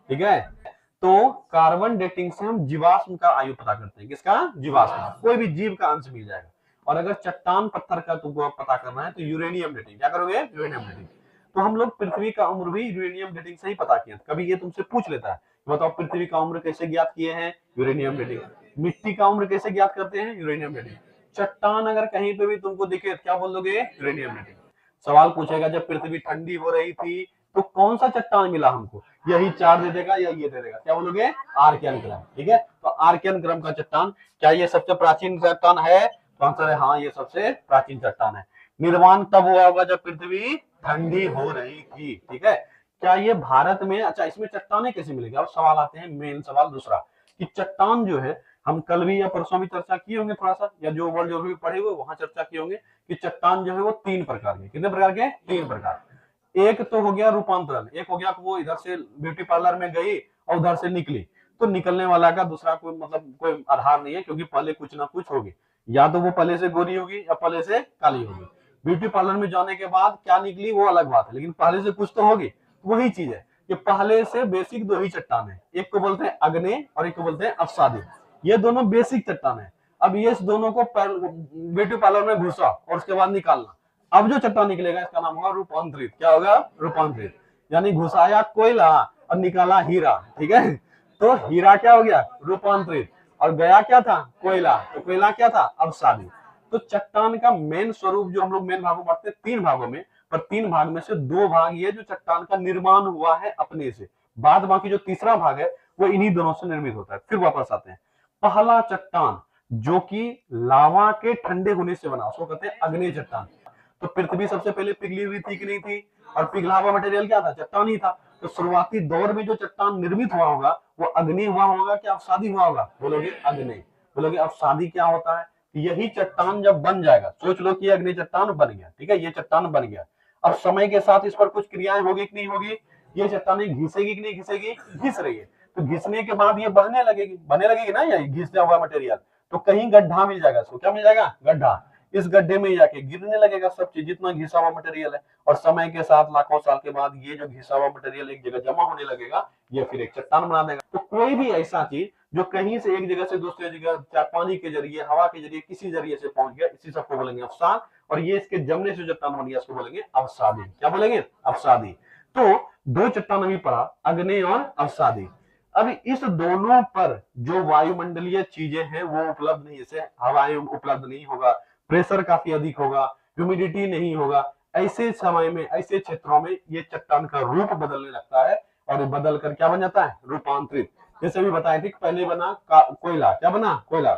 ठीक है? तो कार्बन डेटिंग से हम जीवाश्म का आयु पता करते हैं। किसका? जीवाश्म। कोई भी जीव का अंश मिल जाएगा। और अगर चट्टान पत्थर का तुमको पता करना है तो यूरेनियम डेटिंग। क्या करोगे? Uranium dating. तो हम लोग पृथ्वी का उम्र भी यूरेनियम डेटिंग से ही पता किया। कभी ये तुमसे पूछ लेता है, बताओ पृथ्वी का उम्र कैसे ज्ञात किए हैं? Uranium dating. मिट्टी का उम्र कैसे ज्ञात करते हैं? Uranium dating. चट्टान अगर कहीं पे भी तुमको दिखे क्या बोल दोगे? Uranium dating. सवाल पूछेगा जब पृथ्वी ठंडी हो रही थी तो कौन सा चट्टान मिला हमको? यही 4 दे देगा या ये दे देगा। क्या बोलोगे? आर्कियन क्रम। ठीक है, तो आर्कियन क्रम का चट्टान। क्या ये सबसे प्राचीन चट्टान है? तो आंसर है हाँ, ये सबसे प्राचीन चट्टान है। निर्माण तब हुआ होगा जब पृथ्वी ठंडी हो रही थी। ठीक है, क्या ये भारत में? अच्छा, इसमें चट्टाने कैसे मिलेगी? अब सवाल आते हैं, मेन सवाल दूसरा, कि चट्टान जो है, हम कल भी या परसों भी चर्चा किए होंगे थोड़ा सा, या जो वर्ड जो भी पढ़े हुए वहां चर्चा किए होंगे कि चट्टान जो है वो 3 प्रकार के। कितने प्रकार के? 3 प्रकार। एक तो हो गया रूपांतरण, एक हो गया वो इधर से ब्यूटी पार्लर में गई और उधर से निकली, तो निकलने वाला का दूसरा कोई मतलब कोई आधार नहीं है, क्योंकि पहले कुछ ना कुछ होगी, या तो वो पहले से गोरी होगी या पहले से काली होगी। ब्यूटी पार्लर में जाने के बाद क्या निकली वो अलग बात है, लेकिन पहले से कुछ तो होगी। वही चीज है कि पहले से बेसिक 2 ही चट्टान है, एक को बोलते हैं अग्नि और एक को बोलते हैं अवसादी। ये दोनों बेसिक चट्टान है। अब ये दोनों को ब्यूटी पार्लर में घुसा और उसके बाद निकालना, अब जो चट्टान निकलेगा इसका नाम होगा रूपांतरित। क्या होगा? रूपांतरित। यानी घुसाया कोयला और निकाला हीरा। ठीक है, तो हीरा क्या हो गया? रूपांतरित। और गया क्या था? कोयला। तो कोयला क्या था? अवसादी। तो चट्टान का मेन स्वरूप जो हम लोग मेन भागों बांटते हैं 3 भागों में, पर 3 भाग में से 2 भाग ये जो चट्टान का निर्माण हुआ है अपने से, बाद बाकी जो तीसरा भाग है वो इन्हीं दोनों से निर्मित होता है। फिर वापस आते हैं, पहला चट्टान जो कि लावा के ठंडे होने से बना, उसको कहते हैं अग्नि चट्टान। तो पृथ्वी सबसे पहले पिघली हुई थी कि नहीं थी? और पिघला हुआ मटेरियल क्या था? चट्टान ही था। तो शुरुआती दौर में जो चट्टान निर्मित हुआ होगा वो अग्नि हुआ होगा क्या अवसादी हुआ होगा? बोलोगे अग्नि। बोलोगे अवसादी क्या होता है? यही चट्टान जब बन जाएगा, सोच लो कि अग्नि चट्टान बन गया, ठीक है, ये चट्टान बन गया। अब समय के साथ इस पर कुछ क्रियाएं होगी कि नहीं होगी? ये चट्टाने घिसेगी कि नहीं घिसेगी? घिस रही है। तो घिसने के बाद ये बढ़ने लगेगी ना, ये घिसा हुआ मटेरियल। तो कहीं गड्ढा मिल जाएगा इसको। क्या मिल जाएगा? गड्ढा। इस गड्ढे में जाके गिरने लगेगा सब चीज, जितना घिसा हुआ मटेरियल है, और समय के साथ लाखों साल के बाद ये जो घिसा हुआ मटेरियल एक जगह जमा होने लगेगा, ये फिर एक चट्टान बना देगा। तो कोई भी ऐसा चीज जो कहीं से एक जगह से दूसरी जगह, चाहे पानी के जरिए, हवा के जरिए, किसी जरिए से पहुंच गया, इसी सबको बोलेंगे अवसाद। और ये इसके जमने से चट्टान बन गया, इसको बोलेंगे अवसादी। क्या बोलेंगे? अवसादी। तो दो चट्टान अभी पढ़ा, अग्नि और अवसादी। अभी इस दोनों पर जो वायुमंडलीय चीजें हैं वो उपलब्ध नहीं, जैसे हवाएं उपलब्ध नहीं होगा, प्रेशर काफी अधिक होगा, ह्यूमिडिटी नहीं होगा, ऐसे समय में, ऐसे क्षेत्रों में ये चट्टान का रूप बदलने लगता है, और बदल कर क्या बन जाता है? रूपांतरित। जैसे भी बताए थे, पहले बना कोयला। क्या बना? कोयला।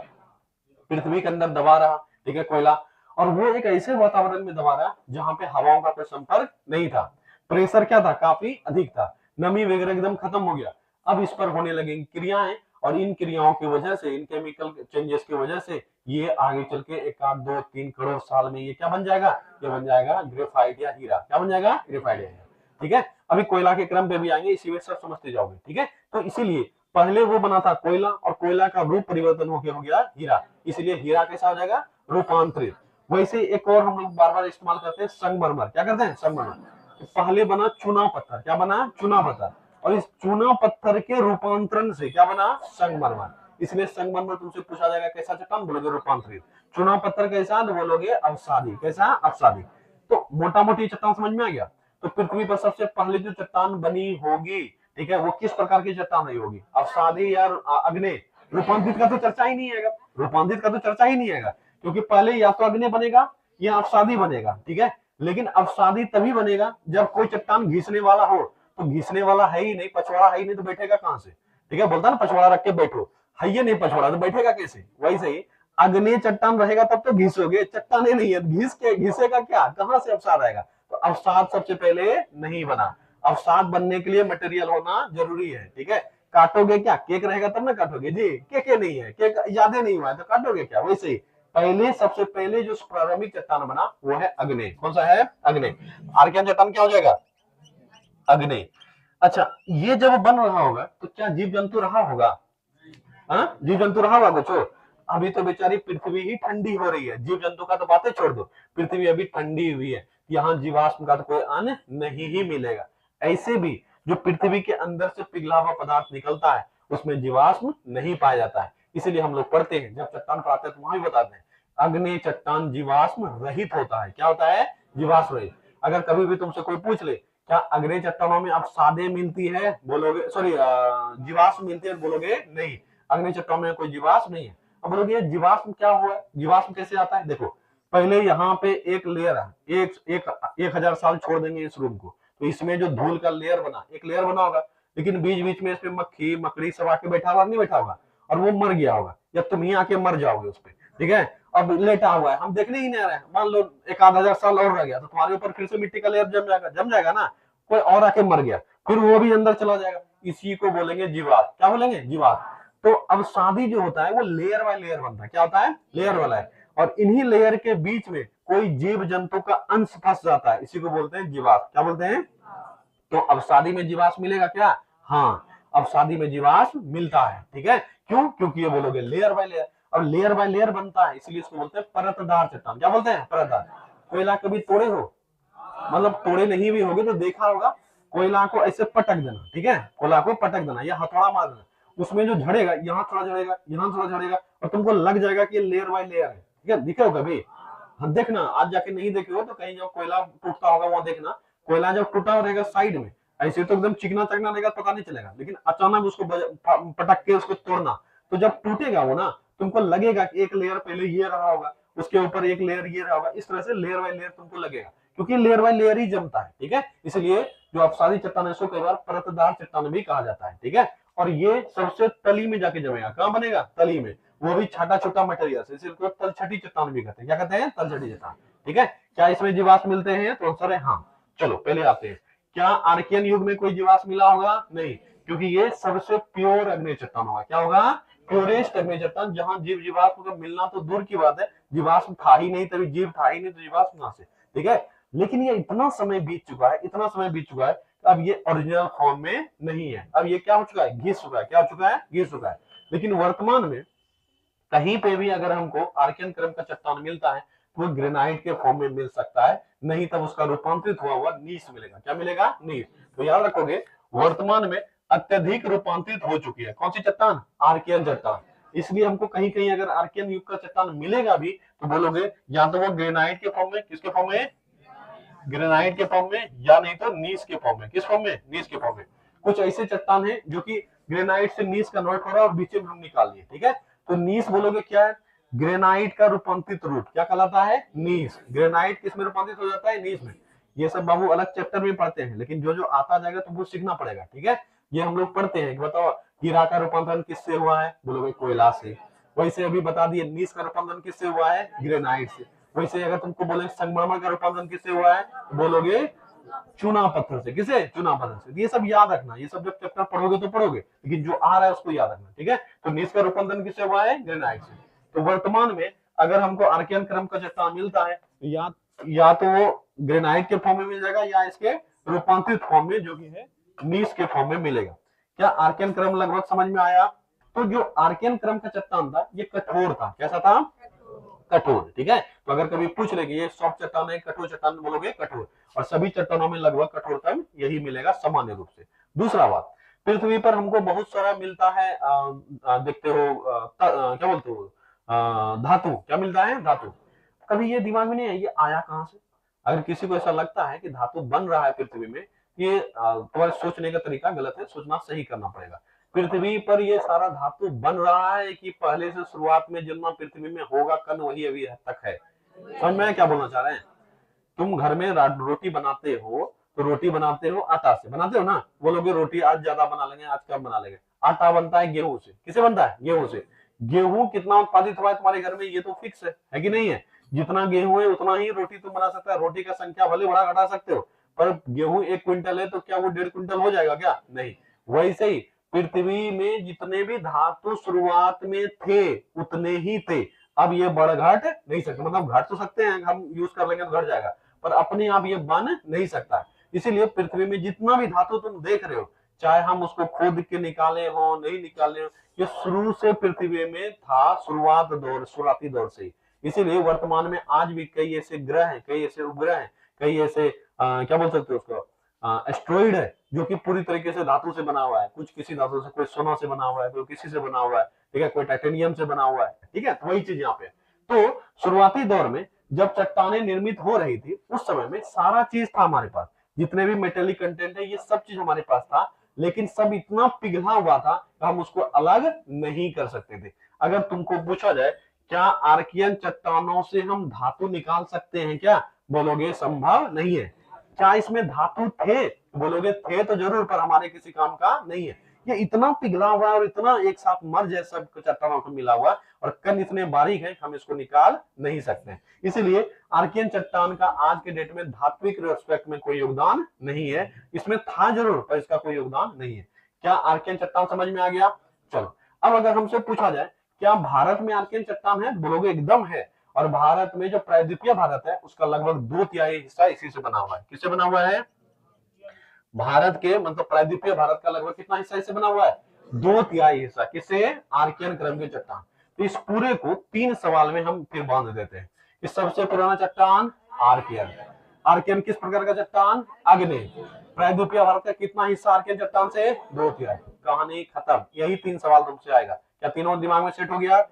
पृथ्वी के अंदर दबा रहा, ठीक है, कोयला, और वो एक ऐसे वातावरण में दबा रहा जहां पे हवाओं का कोई संपर्क नहीं था, प्रेशर क्या था? काफी अधिक था, नमी वगैरह एकदम खत्म हो गया। अब इस पर होने लगेंगी क्रियाएं, और इन क्रियाओं की वजह से, इन केमिकल चेंजेस की वजह से ये आगे चल के 1-2-3 करोड़ साल में ये क्या बन जाएगा? ये बन जाएगा ग्रेफाइट या हीरा। क्या बन जाएगा? ग्रेफाइट या हीरा। ठीक है, अभी कोयला के क्रम पे भी आएंगे, इसी में सब समझते जाओगे। ठीक है, तो इसीलिए पहले वो बना था कोयला, और कोयला का रूप परिवर्तन होकर हो गया हीरा, इसलिए हीरा कैसा हो जाएगा? रूपांतरित। वैसे एक और हम लोग बार बार इस्तेमाल करते हैं, संगमरमर। क्या करते हैं? संगमरमर। पहले बना चूना पत्थर। क्या बना? चूना पत्थर। और इस चूना पत्थर के रूपांतरण से क्या बना? संगमरमर। इसलिए संगमरमर तुमसे पूछा जाएगा कैसा चट्टान? बोलोगे रूपांतरित। चूना पत्थर कैसा? तो बोलोगे अवसादी। कैसा? अवसादी। तो मोटा मोटी चट्टान समझ में आ गया। तो पृथ्वी पर सबसे पहले जो चट्टान बनी होगी, ठीक है, वो किस प्रकार की चट्टान रही होगी? अवसादी या अग्नि? रूपांतरित का तो चर्चा ही नहीं आएगा, रूपांतरित का तो चर्चा ही नहीं आएगा, क्योंकि पहले या तो अग्नि बनेगा या अवसादी बनेगा। ठीक है, लेकिन अवसादी तभी बनेगा जब कोई चट्टान घिसने वाला हो। तो घिसने वाला है ही नहीं, पछवाड़ा है ही नहीं, तो बैठेगा कहां से? ठीक है, बोलता ना पछवाड़ा रख के बैठो, है ये नहीं पछवाड़ा, तो बैठेगा कैसे? वैसे ही अग्नि चट्टान रहेगा तब तो घिसोगे, चट्टाने नहीं है, घिस के घिसेगा क्या? कहां से अवसाद आएगा? तो अवसाद सबसे पहले नहीं बना। अवसाद बनने के लिए मटेरियल होना जरूरी है। ठीक है, काटोगे क्या? केक रहेगा तब ना काटोगे जी, केक नहीं है, केक यादें नहीं हुआ है तो काटोगे क्या? वैसे ही पहले, सबसे पहले जो प्रारंभिक चट्टान बना वो है अग्नि। कौन सा है? अग्नि। आर्कियन चट्टान क्या हो जाएगा? अग्नि। अच्छा, ये जब बन रहा होगा तो क्या जीव जंतु रहा होगा? हाँ, जीव जंतु रहा होगा कुछ? अभी तो बेचारी पृथ्वी ही ठंडी हो रही है, जीव जंतु का तो बातें छोड़ दो, पृथ्वी अभी ठंडी हुई है, यहाँ जीवाश्म का तो कोई अन्न नहीं ही मिलेगा। ऐसे भी जो पृथ्वी के अंदर से पिघला हुआ पदार्थ निकलता है उसमें जीवाश्म नहीं पाया जाता है। इसीलिए हम लोग पढ़ते हैं, जब चट्टान पढ़ाते हैं तो वहां भी बताते हैं अग्नि चट्टान जीवाश्म रहित होता है। क्या होता है? जीवाश्म रहित। अगर कभी भी तुमसे कोई पूछ ले क्या अग्नि चट्टानों में अब सादे मिलती है, बोलोगे, सॉरी, जीवाश्म मिलती है, बोलोगे नहीं, अग्नि चट्टानों में कोई जीवाश्म नहीं है। अब बोलोगे जीवाश्म क्या हुआ? जीवाश्म कैसे आता है? देखो, पहले यहाँ पे एक लेयर है, एक हजार साल छोड़ देंगे इस रूम को, तो इसमें जो धूल का लेयर बना, एक लेयर बना होगा, लेकिन बीच बीच में इसमें मक्खी मकड़ी सब आके बैठा हुआ, नहीं बैठा होगा, और वो मर गया होगा, या तुम ही आके मर जाओगे उस पर। ठीक है, अब लेटा हुआ है, हम देखने ही नहीं आ रहे हैं, मान लो 1-1000 साल और रह गया तो तुम्हारे ऊपर फिर से मिट्टी का लेयर जम जाएगा ना, कोई और आके मर गया, फिर वो भी अंदर चला जाएगा। इसी को बोलेंगे जीवात। क्या बोलेंगे? जीवात। तो अब शादी जो होता है वो लेयर बाय लेयर बनता है। क्या होता है? लेयर वाला है, और इन्हीं लेयर के बीच में कोई जीव जंतु का अंश फंस जाता है, इसी को बोलते हैं जीवाश्म। क्या बोलते हैं? तो अब शादी में जीवाश्म मिलेगा क्या? हाँ, अब शादी में जीवाश्म मिलता है। ठीक है, क्यों? क्योंकि ये बोलोगे लेयर बाय लेयर, अब लेयर बाय लेयर बनता है, इसलिए इसको बोलते हैं परतदार चट्टान। क्या बोलते हैं? परतदार। कोयला कभी तोड़े हो? मतलब तोड़े नहीं भी होगे तो देखा होगा, कोयला को ऐसे पटक देना, ठीक है, कोयला को पटक देना या हथौड़ा मार देना, उसमें जो झड़ेगा, यहाँ थोड़ा झड़ेगा, यहाँ थोड़ा झड़ेगा, और तुमको लग जाएगा कि लेयर बाय लेयर है। ठीक है, दिखे हो कभी? हाँ, देखना, आज जाके नहीं देखे हो तो कहीं जब कोयला टूटता होगा वहां देखना, कोयला जब टूटा रहेगा साइड में, ऐसे तो एकदम चिकना चकना रहेगा, पता नहीं चलेगा, लेकिन अचानक उसको पटक के उसको तोड़ना, तो जब टूटेगा वो ना, तुमको लगेगा कि एक लेयर पहले ये रहा होगा, उसके ऊपर एक लेयर ये रहा होगा, इस तरह से लेयर बाय लेयर तुमको लगेगा, क्योंकि लेयर बाय लेयर ही जमता है। ठीक है, इसलिए जो अपसादी चट्टान है उसको कई बार परतदार चट्टान भी कहा जाता है। ठीक है, और ये सबसे तली में जाके जमेगा। कहां बनेगा? तली में, वो भी छोटा छोटा मटेरियल से, इसलिए तलछटी चट्टान भी कहते हैं। क्या कहते हैं? तलछटी चट्टान। ठीक है, क्या इसमें जीवाश्म मिलते हैं? तो आंसर है हाँ। चलो पहले आते हैं, क्या आर्कियन युग में कोई जीवाश्म मिला होगा? नहीं, क्योंकि ये सबसे प्योर अग्नि चट्टान होगा। क्या होगा? प्योरेस्ट अग्नि चट्टान, जहां जीव जीवाश्म का मिलना तो दूर की बात है, जीवाश्म था ही नहीं, तभी जीव था ही नहीं, तो जीवाश्म कहां से? ठीक है, लेकिन ये इतना समय बीत चुका है, इतना समय बीत चुका है, अब ये ओरिजिनल फॉर्म में नहीं है, अब ये क्या हो चुका है? घिस चुका है। क्या हो चुका है? घिस चुका है। लेकिन वर्तमान में कहीं पे भी अगर हमको आर्कियन क्रम का चट्टान मिलता है वो ग्रेनाइट के फॉर्म में मिल सकता है, नहीं तब उसका रूपांतरित हुआ हुआ नीस मिलेगा। क्या मिलेगा? नीस। तो याद रखोगे वर्तमान में अत्यधिक रूपांतरित हो चुकी है कौन सी चट्टान? आर्कियन चट्टान। इसलिए हमको कहीं कहीं अगर आर्कियन युग का चट्टान मिलेगा भी तो बोलोगे या तो वो ग्रेनाइट के फॉर्म में, किसके फॉर्म में? ग्रेनाइट के फॉर्म में, या नहीं तो नीस के फॉर्म में। किस फॉर्म में? नीस के फॉर्म में। कुछ ऐसे चट्टान है जो कि ग्रेनाइट से नीस कन्वर्ट हो रहा है और बीच में हम निकाल लिए, ठीक है। तो नीस बोलोगे क्या है? ग्रेनाइट का रूपांतरित रूप क्या कहलाता है? नीस। ग्रेनाइट किस में रूपांतरित हो जाता है? नीस में। ये सब बाबू अलग चैप्टर में पढ़ते हैं, लेकिन जो जो आता जाएगा तो वो सीखना पड़ेगा, ठीक है। ये हम लोग पढ़ते हैं कि बताओ हीरा का रूपांतरण किससे हुआ है? बोलोगे कोयला से। वैसे अभी बता दिए नीस का रूपांतरण किससे हुआ है? ग्रेनाइट से। वैसे अगर तुमको बोले संगमरमर का रूपांतरण किससे हुआ है? बोलोगे चूना पत्थर से। किसे? चूना पत्थर से। ये सब याद रखना, ये सब जब चैप्टर पढ़ोगे तो पढ़ोगे, लेकिन जो आ रहा है उसको याद रखना, ठीक है। तो नीस का रूपांतरण किससे हुआ है? ग्रेनाइट से। तो वर्तमान में अगर हमको आर्कियन क्रम का चट्टान मिलता है तो या तो वो ग्रेनाइट के फॉर्म में मिल जाएगा या इसके रूपांतरित फॉर्म में जो कि है नीस के फॉर्म में मिलेगा। क्या आर्कियन क्रम लगभग समझ में आया? तो जो आर्कियन क्रम का चट्टान था ये कठोर था। कैसा था? कठोर, ठीक है। तो अगर कभी पूछ ले कि ये सॉफ्ट चट्टान है कठोर चट्टान, बोलोगे कठोर। और सभी चट्टानों में लगभग कठोरतम यही मिलेगा सामान्य रूप से। दूसरा बात, पृथ्वी पर हमको बहुत सारा मिलता है देखते हो क्या बोलते हो धातु। क्या मिलता है? धातु। कभी ये दिमाग में नहीं है ये आया कहां से? अगर किसी को ऐसा लगता है कि धातु बन रहा है पृथ्वी में, ये तुम्हारे सोचने का तरीका गलत है, सोचना सही करना पड़ेगा। पृथ्वी पर ये सारा धातु बन रहा है कि पहले से शुरुआत में जितना पृथ्वी में होगा कण वही अभी तक है? समझ में क्या बोलना चाह रहे हैं? तुम घर में रोटी बनाते हो तो रोटी बनाते हो आटा से, बनाते हो ना। बोलोगे रोटी आज ज्यादा बना लेंगे, आज कम बना लेंगे। आटा बनता है गेहूं से। किसे बनता है? गेहूं से। गेहूं कितना उत्पादित हुआ है तुम्हारे घर में ये तो फिक्स है कि नहीं है? जितना गेहूं है उतना ही रोटी तुम बना सकते हो। रोटी का संख्या भले बड़ा घटा सकते हो, पर गेहूं 1 क्विंटल है तो क्या वो 1.5 क्विंटल हो जाएगा? क्या नहीं। वैसे ही पृथ्वी में जितने भी धातु शुरुआत में थे उतने ही थे। अब ये बढ़ घट नहीं सकते, मतलब घट तो सकते हैं, हम यूज कर लेंगे तो घट जाएगा, पर अपने आप ये बन नहीं सकता। इसीलिए पृथ्वी में जितना भी धातु तुम देख रहे हो, चाहे हम उसको खोद के निकाले हो नहीं निकाले हो, ये शुरू से पृथ्वी में था, शुरुआती दौर से ही। इसीलिए वर्तमान में आज भी कई ऐसे ग्रह हैं, कई ऐसे उपग्रह हैं, कई ऐसे क्या बोल सकते हो उसको एस्ट्रॉइड है जो कि पूरी तरीके से धातु से बना हुआ है। कुछ किसी धातु से, कोई सोना से बना हुआ है, कोई किसी से बना हुआ है, ठीक है, कोई टाइटेनियम से बना हुआ है, ठीक है। तो वही चीज यहाँ पे। तो शुरुआती दौर में जब चट्टानें निर्मित हो रही थी उस समय में सारा चीज था हमारे पास, जितने भी मेटेलिक कंटेंट है ये सब चीज हमारे पास था, लेकिन सब इतना पिघला हुआ था कि हम उसको अलग नहीं कर सकते थे। अगर तुमको पूछा जाए क्या आर्कियन चट्टानों से हम धातु निकाल सकते हैं क्या? बोलोगे संभव नहीं है। क्या इसमें धातु थे? बोलोगे थे तो जरूर, पर हमारे किसी काम का नहीं है। ये इतना पिघला हुआ और इतना एक साथ मर्ज है सब चट्टानों को मिला हुआ, और कण इतने बारीक है हम इसको निकाल नहीं सकते। इसीलिए आर्कियन चट्टान का आज के डेट में धात्विक रेस्पेक्ट में कोई योगदान नहीं है। इसमें था जरूर पर इसका कोई योगदान नहीं है। क्या आर्कियन चट्टान समझ में आ गया? चलो अब अगर हमसे पूछा जाए क्या भारत में आर्कियन चट्टान है? बोलोगे एकदम है। और भारत में जो प्रायद्वीपीय भारत है उसका लगभग 2/3 हिस्सा इसी से बना हुआ है। किससे बना हुआ है? भारत के मतलब प्रायद्वीपीय भारत का लगभग कितना हिस्सा इससे बना हुआ है? 2/3 हिस्सा। किससे? आर्कियन क्रम के चट्टान। तो इस पूरे को 3 सवाल में हम फिर बांध देते हैं कि सबसे पुराना चट्टान आर्कियन। आर्कियन किस प्रकार का चट्टान? आग्नेय। प्रायद्वीपीय भारत का कितना हिस्सा आर्कियन चट्टान से? 2/3। कहानी खत्म। यही 3 सवाल तुमसे आएगा। क्या तीनों दिमाग में सेट हो गया?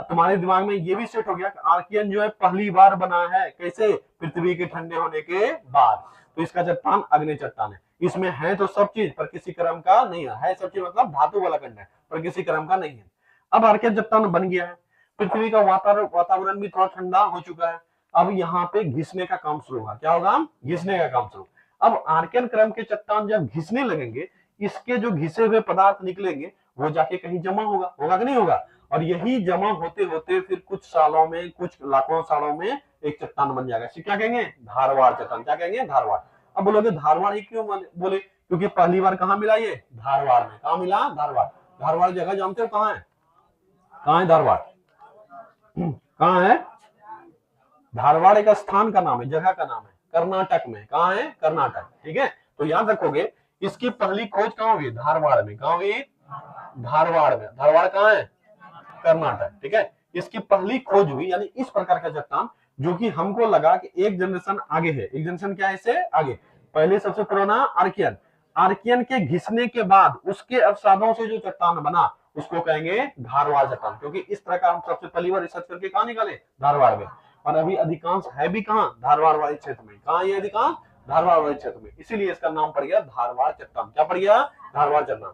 तुम्हारे दिमाग में ये भी सेट हो गया कि आर्कियन जो है पहली बार बना है। कैसे? पृथ्वी के ठंडे होने के बाद। तो इसका चट्टान आग्नेय चट्टान है। इसमें है तो सब चीज पर किसी क्रम का नहीं है सब चीज मतलब धातु वाला खंड है पर किसी क्रम का नहीं है। अब आर्कियन चट्टान बन गया है, पृथ्वी का वातावरण भी थोड़ा ठंडा हो चुका है। अब यहाँ पे घिसने का काम शुरू होगा। क्या होगा? घिसने का काम शुरू। अब आर्कियन क्रम के चट्टान जब घिसने लगेंगे, इसके जो घिसे हुए पदार्थ निकलेंगे वो जाके कहीं जमा होगा, होगा कि नहीं होगा? और यही जमा होते होते फिर कुछ सालों में, कुछ लाखों सालों में एक चट्टान बन जाएगा। इसे क्या कहेंगे? धारवाड़ चट्टान। क्या कहेंगे? धारवाड़। अब बोलोगे धारवाड़ ही क्यों बोले? क्योंकि पहली बार कहाँ मिला ये? धारवाड़ में। कहाँ मिला? धारवाड़। धारवाड़ जगह जानते हो कहाँ है? कहाँ है धारवाड़? कहाँ है? धारवाड़ एक स्थान का नाम है, जगह का नाम है, कर्नाटक में। कहाँ है? कर्नाटक। ठीक है, तो याद रखोगे इसकी पहली खोज कहाँ हुई? धारवाड़ में। कहाँ हुई? धारवाड़ में। धारवाड़ कहाँ है? कर्नाटक। ठीक है, इसकी पहली खोज हुई, यानी इस प्रकार का चट्टान जो कि हमको लगा कि एक जनरेशन आगे है। एक जनरेशन क्या है इससे आगे। पहले सबसे पुराना आर्कियन, आर्कियन के घिसने के बाद उसके अवसादों से जो चट्टान बना उसको कहेंगे धारवाड़ चट्टान, क्योंकि इस तरह का हम सबसे पहली बार रिसर्च करके कहा निकाले, धारवाड़ में। और अभी अधिकांश है भी कहाँ, धारवाड़ वाले क्षेत्र में। कहा ये अधिकांश धारवाड़ वाले क्षेत्र में, इसीलिए इसका नाम पड़ गया धारवाड़ चट्टान। क्या पड़ गया, धारवाड़ चट्टान।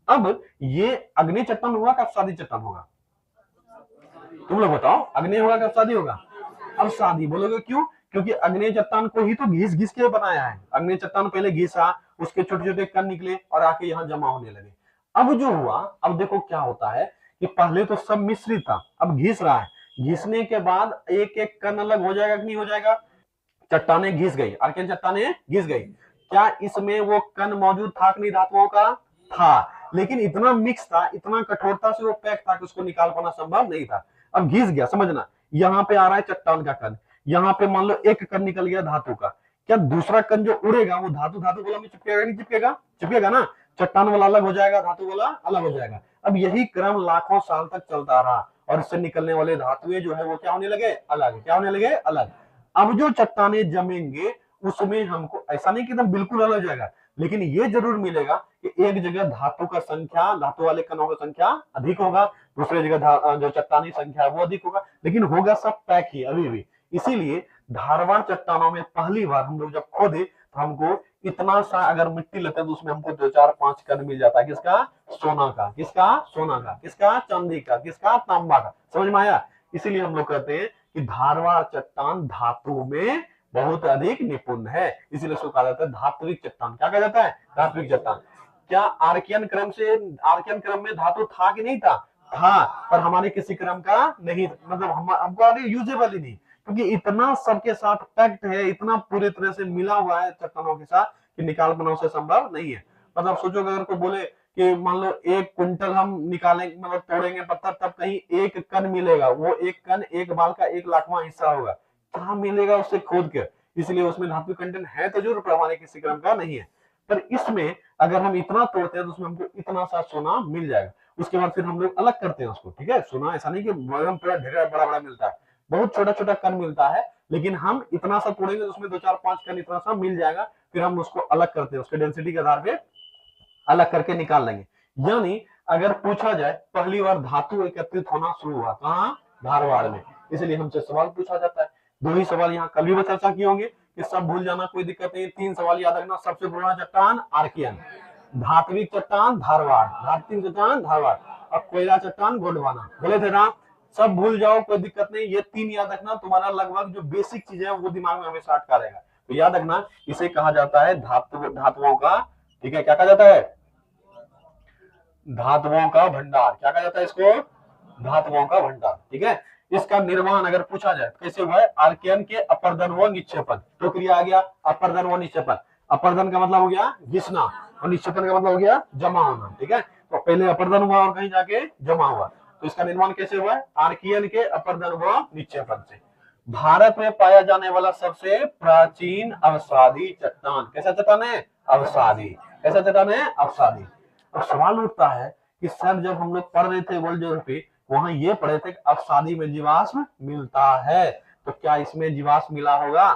अब ये अग्नि चट्टान होगा कि अवसादी चट्टान होगा, तुम लोग बताओ, अग्नि होगा कि अवसादी होगा? अवसादी। बोलोगे क्यों? क्योंकि अग्नि चट्टान को ही तो घिस घिस के बनाया है। अग्नि चट्टान पहले घिसा, उसके छोटे छोटे कण निकले और आके यहाँ जमा होने लगे। अब जो हुआ, अब देखो क्या होता है कि पहले तो सब मिश्रित था, अब घिस रहा है। घिसने के बाद एक एक कण अलग हो जाएगा कि नहीं हो जाएगा? चट्टाने घिस गई, आर्कियन चट्टाने घिस गई। क्या इसमें वो कण मौजूद था कि नहीं धातुओं का? था, लेकिन इतना मिक्स था, इतना कठोरता से वो पैक था कि उसको निकाल पाना संभव नहीं था। अब घिस गया, समझना, यहाँ पे आ रहा है चट्टान का कण, यहाँ पे मान लो एक कण निकल गया धातु का। क्या दूसरा कण जो उड़ेगा वो धातु धातु वाला में चिपकेगा नहीं चिपकेगा? चिपकेगा ना। चट्टान वाला अलग हो जाएगा, धातु वाला अलग हो जाएगा। अब यही क्रम लाखों साल तक चलता रहा और इससे निकलने वाले धातुएं जो है वो क्या होने लगे, अलग। क्या होने लगे, अलग। अब जो चट्टाने जमेंगे उसमें हमको ऐसा नहीं कि एकदम बिल्कुल अलग हो जाएगा, लेकिन ये जरूर मिलेगा कि एक जगह धातु का संख्या, धातु वाले कणों की संख्या अधिक होगा, दूसरी जगह जो चट्टानी संख्या है वो अधिक होगा, लेकिन होगा सब पैक ही अभी भी। इसीलिए धारवाड़ चट्टानों में पहली बार हम लोग जब खोदे तो हमको इतना सा अगर मिट्टी लेते हैं तो उसमें हमको 2-4-5 कण मिल जाता है। किसका? सोना का। किसका? सोना का। किसका? चांदी का। किसका? तांबा का। समझ में आया? इसीलिए हम लोग कहते हैं कि धारवाड़ चट्टान धातु में बहुत अधिक निपुण है, इसीलिए उसको कहा जाता है धात्विक चट्टान। क्या कहा जाता है? धात्विक चट्टान। क्या आर्कियन क्रम में धातु था कि नहीं था? था, पर हमारे किसी क्रम का नहीं, मतलब हमको यूजेबल ही नहीं, क्योंकि इतना सबके साथ पैक्ट है, इतना पूरी तरह से मिला हुआ है चट्टानों के साथ कि निकाल पाना उसे संभव नहीं है। मतलब सोचो अगर कोई बोले कि मान लो 1 क्विंटल हम निकालेंगे, मतलब तोड़ेंगे पत्थर, तब कहीं एक कण मिलेगा, वो एक कण एक बाल का 1 लाखवां हिस्सा होगा। कहाँ मिलेगा उससे खोद के? इसलिए उसमें धातु कंटेंट है तो जरूर, पर हमारे किसी क्रम का नहीं है। पर इसमें अगर हम इतना तोड़ते हैं तो उसमें हमको इतना सा सोना मिल जाएगा। उसके बाद फिर हम लोग अलग करते हैं उसको, ठीक है। सोना ऐसा नहीं कि पूरा ढेर बड़ा बड़ा मिलता है, बहुत छोटा छोटा कण मिलता है, लेकिन हम इतना सा तोड़ेंगे तो उसमें 2-4-5 कण इतना सा मिल जाएगा। फिर हम उसको अलग करते हैं, उसके डेंसिटी के आधार पे अलग करके निकाल लेंगे। यानी अगर पूछा जाए पहली बार धातु एकत्रित होना शुरू हुआ कहाँ? धारवाड़ में। इसलिए हमसे सवाल पूछा जाता है। 2 ही सवाल यहाँ कल भी चर्चा किए होंगे, कि सब भूल जाना कोई दिक्कत नहीं। 3 सवाल याद रखना। सबसे पुराना चट्टान आर्कियन, धात्विक चट्टान धारवाड़, धात्विक चट्टान धारवाड़, और कोयला चट्टान गोंडवाना। बोले थे ना, सब भूल जाओ कोई दिक्कत नहीं, ये 3 याद रखना, तुम्हारा लगभग जो बेसिक चीज है वो दिमाग में हमेशा अटका रहेगा। तो याद रखना, इसे कहा जाता है धातुओं का, ठीक है, क्या कहा जाता है? धातुओं का भंडार। क्या कहा जाता है इसको? धातुओं का भंडार, ठीक है। इसका निर्माण अगर पूछा जाए कैसे हुआ है? आर्कियन के अपर्दन व निक्षेपन। तो क्रिया आ गया अपर्दन व निक्षेपन। अपर्दन का मतलब हो गया घिसना और निक्षेपन का मतलब हो गया जमा होना, ठीक है। तो पहले अपर्दन हुआ और कहीं जाके जमा हुआ। तो इसका निर्माण कैसे हुआ है? आर्कियन के अपर्दन व निक्षेपन से। भारत में पाया जाने वाला सबसे प्राचीन अवसादी चट्टान कैसा चट्टान है? अवसादी। कैसा चट्टान है? अवसादी। अब सवाल उठता है कि सर जब हम लोग पढ़ रहे थे वर्ल्ड ज्योग्राफी, वहां ये पढ़े थे कि अवसादी में जीवाश्म मिलता है, तो क्या इसमें जीवाश्म मिला होगा?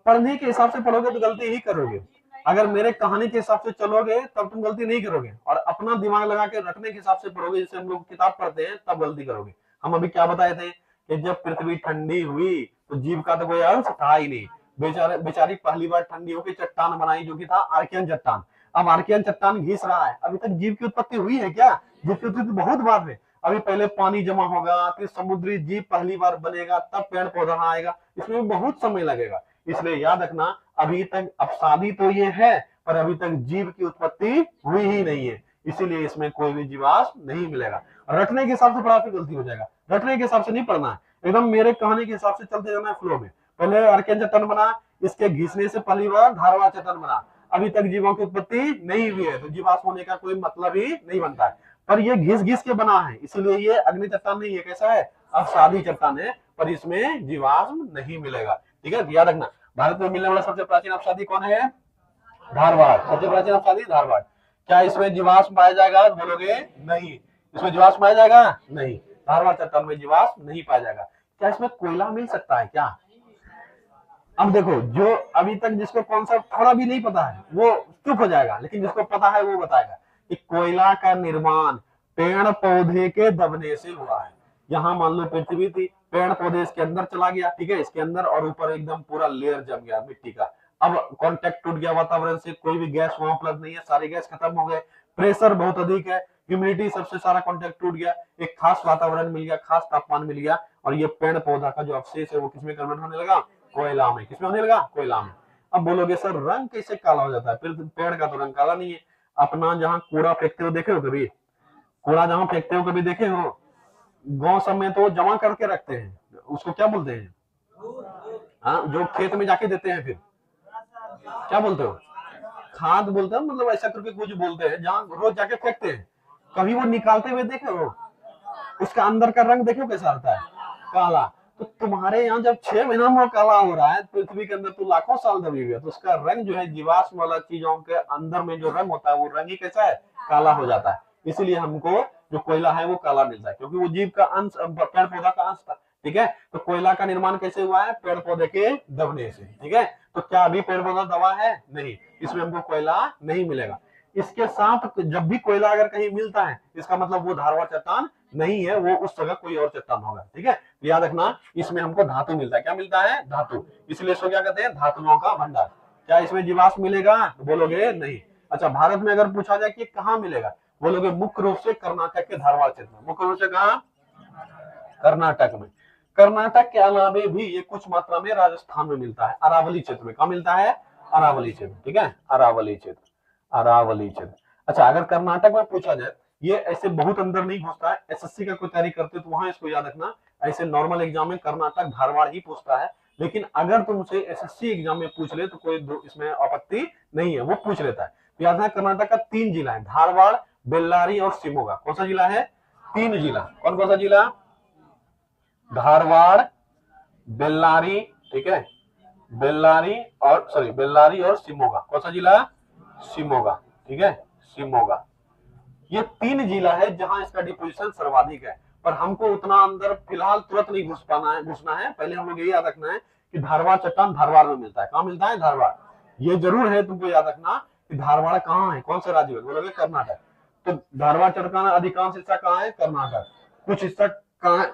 पढ़ने के हिसाब से पढ़ोगे तो गलती ही करोगे, अगर मेरे कहानी के हिसाब से चलोगे तब तुम गलती नहीं करोगे, और अपना दिमाग लगा के रटने के हिसाब से पढ़ोगे, जैसे हम लोग किताब पढ़ते हैं, तब गलती करोगे। हम अभी क्या बताए थे कि जब पृथ्वी ठंडी हुई तो जीव का तो कोई अंश था ही नहीं। बेचारी पहली बार ठंडी होकर चट्टान बनाई, जो कि था आर्कियन चट्टान। अब आर्कियन चट्टान घिस रहा है, अभी तक जीव की उत्पत्ति हुई है क्या? जीव की उत्पत्ति बहुत बाद में, अभी पहले पानी जमा होगा, फिर समुद्री जीव पहली बार बनेगा, तब पेड़ पौधा आएगा, इसमें बहुत समय लगेगा। इसलिए याद रखना, अभी तक अवसादी तो ये है, पर अभी तक जीव की उत्पत्ति हुई ही नहीं है, इसीलिए इसमें कोई भी जीवाश्म नहीं मिलेगा। रटने के हिसाब से पढ़ा फिर गलती हो जाएगा, रटने के हिसाब से नहीं पढ़ना है, एकदम मेरे कहानी के हिसाब से चलते जाना है फ्लो में। पहले आर्कियन चट्टान बना, इसके घिसने से पहली बार धारवाड़ चट्टान बना, अभी तक जीवों की उत्पत्ति नहीं हुई है, तो जीवाश्म होने का कोई मतलब ही नहीं बनता है। पर ये घिस घिस के बना है, इसलिए ये अग्नि चट्टान नहीं है। कैसा है? अवसादी चट्टान है, पर इसमें जीवाश्म नहीं मिलेगा, ठीक है। याद रखना, भारत में मिलने वाला सबसे प्राचीन अवसादी कौन है? धारवाड़। सबसे प्राचीन अवसादी धारवाड़। क्या इसमें जीवाश्म पाया जाएगा? बोलोगे नहीं, इसमें जीवाश्म पाया जाएगा नहीं, धारवाड़ चट्टान में जीवाश्म नहीं पाया जाएगा, क्या इसमें कोयला मिल सकता है क्या? अब देखो, जो अभी तक जिसको कॉन्सेप्ट थोड़ा भी नहीं पता है वो चुप हो जाएगा, लेकिन जिसको पता है वो बताएगा कि कोयला का निर्माण पेड़ पौधे के दबने से हुआ है। यहाँ मान लो पृथ्वी थी, पेड़ पौधे इसके अंदर चला गया, ठीक है, इसके अंदर, और ऊपर एकदम पूरा लेयर जम गया मिट्टी का। अब कांटेक्ट टूट गया वातावरण से, कोई भी गैस वहां उपलब्ध नहीं है, सारे गैस खत्म हो गए, प्रेशर बहुत अधिक है, ह्यूमिडिटी सबसे, सारा कांटेक्ट टूट गया, एक खास वातावरण मिल गया, खास तापमान मिल गया, और ये पेड़ पौधा का जो अवशेष है वो किसमें कन्वर्ट होने लगा? कोयला में। किसमें होने लगा? कोयला में। अब बोलोगे सर रंग कैसे काला हो जाता है? फिर पेड़ का तो रंग काला नहीं है। अपना जहाँ कूड़ा फेंकते हो देखे हो कभी? कूड़ा जहाँ फेंकते हो कभी देखे हो? गांव सब में तो जमा करके रखते हैं, उसको क्या बोलते हैं? हाँ, जो खेत में जाके देते हैं, फिर क्या बोलते हो? खाद बोलते हैं, मतलब ऐसा करके कुछ बोलते हैं, जहाँ रोज जाके फेंकते हैं। कभी वो निकालते हुए देखे हो? उसका अंदर का रंग देखो कैसा आता है? काला। तो तुम्हारे यहाँ जब 6 महीना में काला हो रहा है, पृथ्वी के अंदर तो लाखों साल दबी हुई है, तो उसका रंग जो है जीवाश्म वाला चीजों के अंदर में जो रंग होता है वो रंग ही कैसा है? काला हो जाता है। इसीलिए हमको जो कोयला है वो काला मिलता है, क्योंकि वो जीव का अंश, पेड़ पौधा का अंश था। ठीक है, तो कोयला का निर्माण कैसे हुआ है? पेड़ पौधे के दबने से। ठीक है, तो क्या अभी पेड़ पौधा दबा है? नहीं, इसमें हमको कोयला नहीं मिलेगा। इसके साथ जब भी कोयला अगर कहीं मिलता है, इसका मतलब वो धारवाड़ चट्टान नहीं है, वो उस जगह कोई और चट्टान होगा। ठीक है, याद रखना, इसमें हमको धातु मिलता है। क्या मिलता है? धातु। इसलिए इसको क्या कहते हैं? धातुओं का भंडार। क्या इसमें जीवाश्म मिलेगा? तो बोलोगे नहीं। अच्छा, भारत में अगर पूछा जाए कि कहाँ मिलेगा, बोलोगे मुख्य रूप से कर्नाटक के धारवाड़ क्षेत्र में। मुख्य रूप से कहाँ? कर्नाटक में। कर्नाटक के अलावे भी ये कुछ मात्रा में राजस्थान में मिलता है, अरावली क्षेत्र में। कहाँ मिलता है? अरावली क्षेत्र। ठीक है, अरावली क्षेत्र, अरावली क्षेत्र। अच्छा, अगर कर्नाटक में पूछा जाए, ये ऐसे बहुत अंदर नहीं घुसता है, एसएससी का कोई तैयारी करते तो वहां इसको याद रखना। ऐसे नॉर्मल एग्जाम में कर्नाटक धारवाड़ ही पूछता है, लेकिन अगर तुमसे एसएससी एग्जाम में पूछ ले तो कोई इसमें आपत्ति नहीं है, वो पूछ लेता है। तो याद है, कर्नाटक का 3 जिला है, धारवाड़, बेल्लारी और शिमोगा। कौन सा जिला है? 3 जिला। कौन कौन सा जिला? धारवाड़, बेल्लारी, ठीक है, बेल्लारी और शिमोगा। कौन सा जिला? शिमोगा। ठीक है, शिमोगा। ये 3 जिला है जहां इसका डिपोजिशन सर्वाधिक है, पर हमको उतना अंदर फिलहाल तुरंत नहीं घुसना है। पहले हम लोग ये याद रखना है कि धारवाड़ चट्टान धारवाड़ में मिलता है। कहाँ मिलता है? धारवाड़। ये जरूर है तुमको याद रखना कि धारवाड़ कहाँ है, कौन से राज्य में? बोलोगे कर्नाटक। तो धारवाड़ चट्टान अधिकांश हिस्सा कहाँ है? कर्नाटक। कुछ हिस्सा कहाँ है?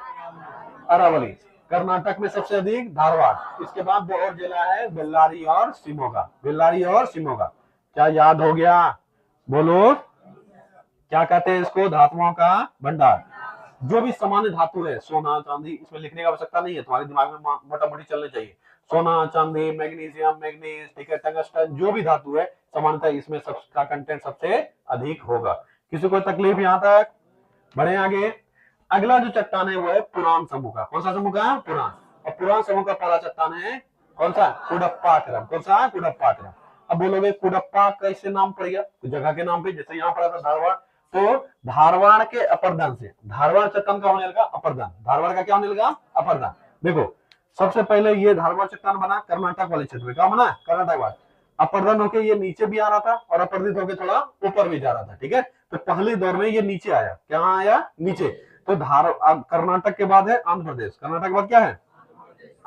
अरावली। कर्नाटक में सबसे अधिक धारवाड़। इसके बाद 2 और जिला है, बेल्लारी और शिमोगा। बेल्लारी और शिमोगा। क्या याद हो गया? बोलो, क्या कहते हैं इसको? धातुओं का भंडार। जो भी सामान्य धातु है, सोना चांदी, इसमें लिखने की आवश्यकता नहीं है, तुम्हारे दिमाग में मोटा मोटी चलने चाहिए। सोना चांदी, मैग्नीशियम, मैग्नीज, ठीक है, टंगस्टन, जो भी धातु है सामान्यतः इसमें सबका कंटेंट सबसे अधिक होगा। किसी को तकलीफ यहाँ तक? बढ़े आगे। अगला जो चट्टान है वो है पुराण समूह का। कौन सा समूह का? पुराण। और पुराण समूह का पहला चट्टान है कौन सा? कुडप्पा क्रम। कौन सा? कुडप्पा क्रम। अब बोलोगे कुडप्पा कैसे नाम पड़ गया? तो जगह के नाम पे, जैसे यहाँ पड़ा था धारवाड़, तो धारवाड़ के अपरदन से धारवाड़ चट्टान का होने लगा अपरदन। धारवाड़ का क्या होने लगा? अपरदन। देखो, सबसे पहले ये धारवाड़ चट्टान बना कर्नाटक वाले क्षेत्र में। क्या बना? कर्नाटक वाले। अपरदन होके ये नीचे भी आ रहा था और अपरदित होके थोड़ा ऊपर भी जा रहा था। ठीक है, तो पहले दौर में ये नीचे आया। क्या आया? नीचे। तो कर्नाटक के बाद है आंध्र प्रदेश। कर्नाटक के बाद क्या है?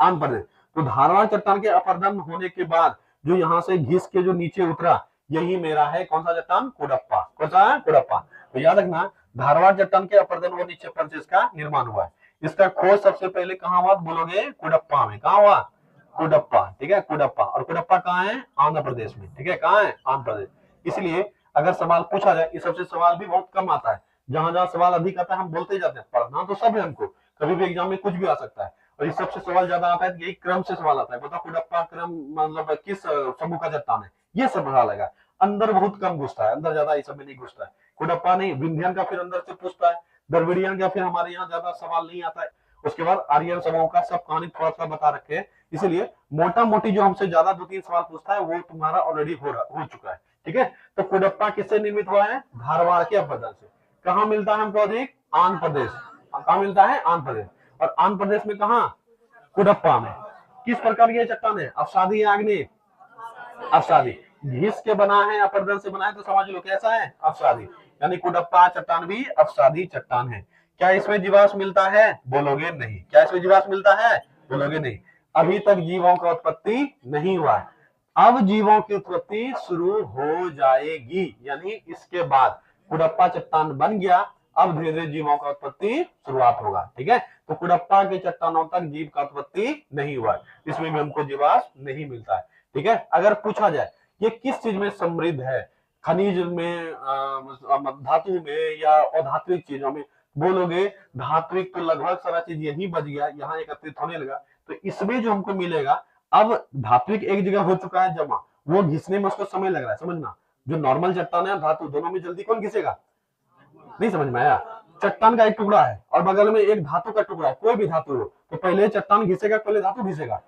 आंध्र प्रदेश। तो धारवाड़ चट्टान के अपरदन होने के बाद जो यहाँ से घिस के जो नीचे उतरा, यही मेरा है कौन सा चट्टान? कुडप्पा। कौन सा है? कुडप्पा। तो याद रखना, धारवाड़ चट्टान के अपरदन व निक्षेपण से इसका निर्माण हुआ है। इसका खोज सबसे पहले कहाँ हुआ? बोलोगे कुडप्पा में। कहाँ हुआ? कुडप्पा। ठीक है, कुडप्पा। और कुडप्पा कहाँ है? आंध्र प्रदेश में। ठीक है, कहाँ है? आंध्र प्रदेश। इसलिए अगर सवाल पूछा जाए, इस सबसे सवाल भी बहुत कम आता है। जहां जहां सवाल अधिक आता है हम बोलते ही जाते हैं। पढ़ना तो सब है हमको, कभी भी एग्जाम में कुछ भी आ सकता है, और इस सबसे सवाल ज्यादा आता है, यही क्रम से सवाल आता है। बताओ कुडप्पा क्रम मतलब किस समूह का चट्टान है? ये सब सवाल आएगा। अंदर बहुत कम घुसता है, अंदर ज्यादा इस सब में नहीं घुसता है। कुडप्पा नहीं, विंध्यन का फिर अंदर से पूछता है, द्रविड़ियन का फिर हमारे यहाँ ज्यादा सवाल नहीं आता है। उसके बाद आर्यन समूह का सब कहानी थोड़ा सा बता रखे हैं, इसलिए मोटा मोटी जो हमसे ज्यादा 2-3 सवाल पूछता है वो तुम्हारा ऑलरेडी हो चुका है। ठीक है, तो कुडप्पा किससे निर्मित हुआ है? धारवाड़ के अपरदन से। कहाँ मिलता है हमको अधिक? आंध्र प्रदेश। कहाँ मिलता है? आंध्र प्रदेश। और आंध्र प्रदेश में कहाँ? कुडप्पा में। किस प्रकार की चट्टान है? अवसादी या आग्नेय? अवसादी। घिस के बना है, अपरदन से बना है, तो समझ लो कैसा है? अवसादी। यानी कुडप्पा चट्टान भी अवसादी चट्टान है। क्या इसमें जीवाश्म मिलता है? बोलोगे नहीं। क्या इसमें जीवाश्म मिलता है? बोलोगे नहीं। अभी तक जीवों का उत्पत्ति नहीं हुआ है। अब जीवों की उत्पत्ति शुरू हो जाएगी, यानी इसके बाद कुडप्पा चट्टान बन गया, अब धीरे धीरे जीवों का उत्पत्ति शुरुआत होगा। ठीक है, तो कुडप्पा के चट्टानों तक जीव का उत्पत्ति नहीं हुआ, इसमें भी हमको जीवाश्म नहीं मिलता है। ठीक है, अगर पूछा जाए ये किस चीज में समृद्ध है, खनिज में, धातु में या अधात्विक चीजों में, बोलोगे धात्विक तो लगभग सारा चीज यही बच गया, यहाँ एकत्रित होने लगा, तो इसमें जो हमको मिलेगा, अब धात्विक एक जगह हो चुका है जमा, वो घिसने में उसको समय लग रहा है। समझना, जो नॉर्मल चट्टान है धातु, दोनों में जल्दी कौन घिसेगा? नहीं समझ में आया? चट्टान का एक टुकड़ा है और बगल में एक धातु का टुकड़ा है, कोई भी धातु हो, तो पहले चट्टान घिसेगा, पहले धातु घिसेगा?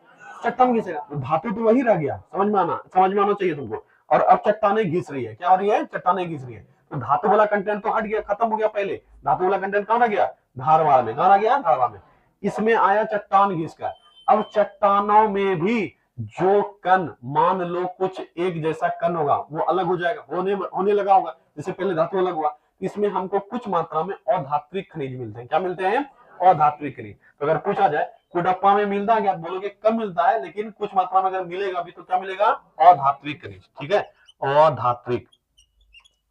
चट्टान घिसेगा। तो धातु तो वही रह गया, समझ में आना चाहिए तुमको। और अब चट्टाने घिस रही है, क्या हो रही है? चट्टाने घिस रही है। तो धातु वाला कंटेंट तो हट गया, खत्म हो गया। पहले धातु वाला कंटेंट कहां रह गया? धारवाड़ में। कहां रह गया? धारवाड़ में। इसमें आया चट्टान घिसकर। अब चट्टानों में भी जो कण, मान लो कुछ एक जैसा कण होगा, वो अलग हो जाएगा, होने लगा होगा, जैसे पहले धातु अलग हुआ। इसमें हमको कुछ मात्रा में अधात्विक खनिज मिलते हैं। क्या मिलते हैं? अधात्विक खनिज। तो अगर पूछा जाए कुडप्पा में मिलता है क्या, बोलोगे कम मिलता है, लेकिन कुछ मात्रा में अगर मिलेगा भी तो क्या मिलेगा? अधात्विक खनिज। ठीक है,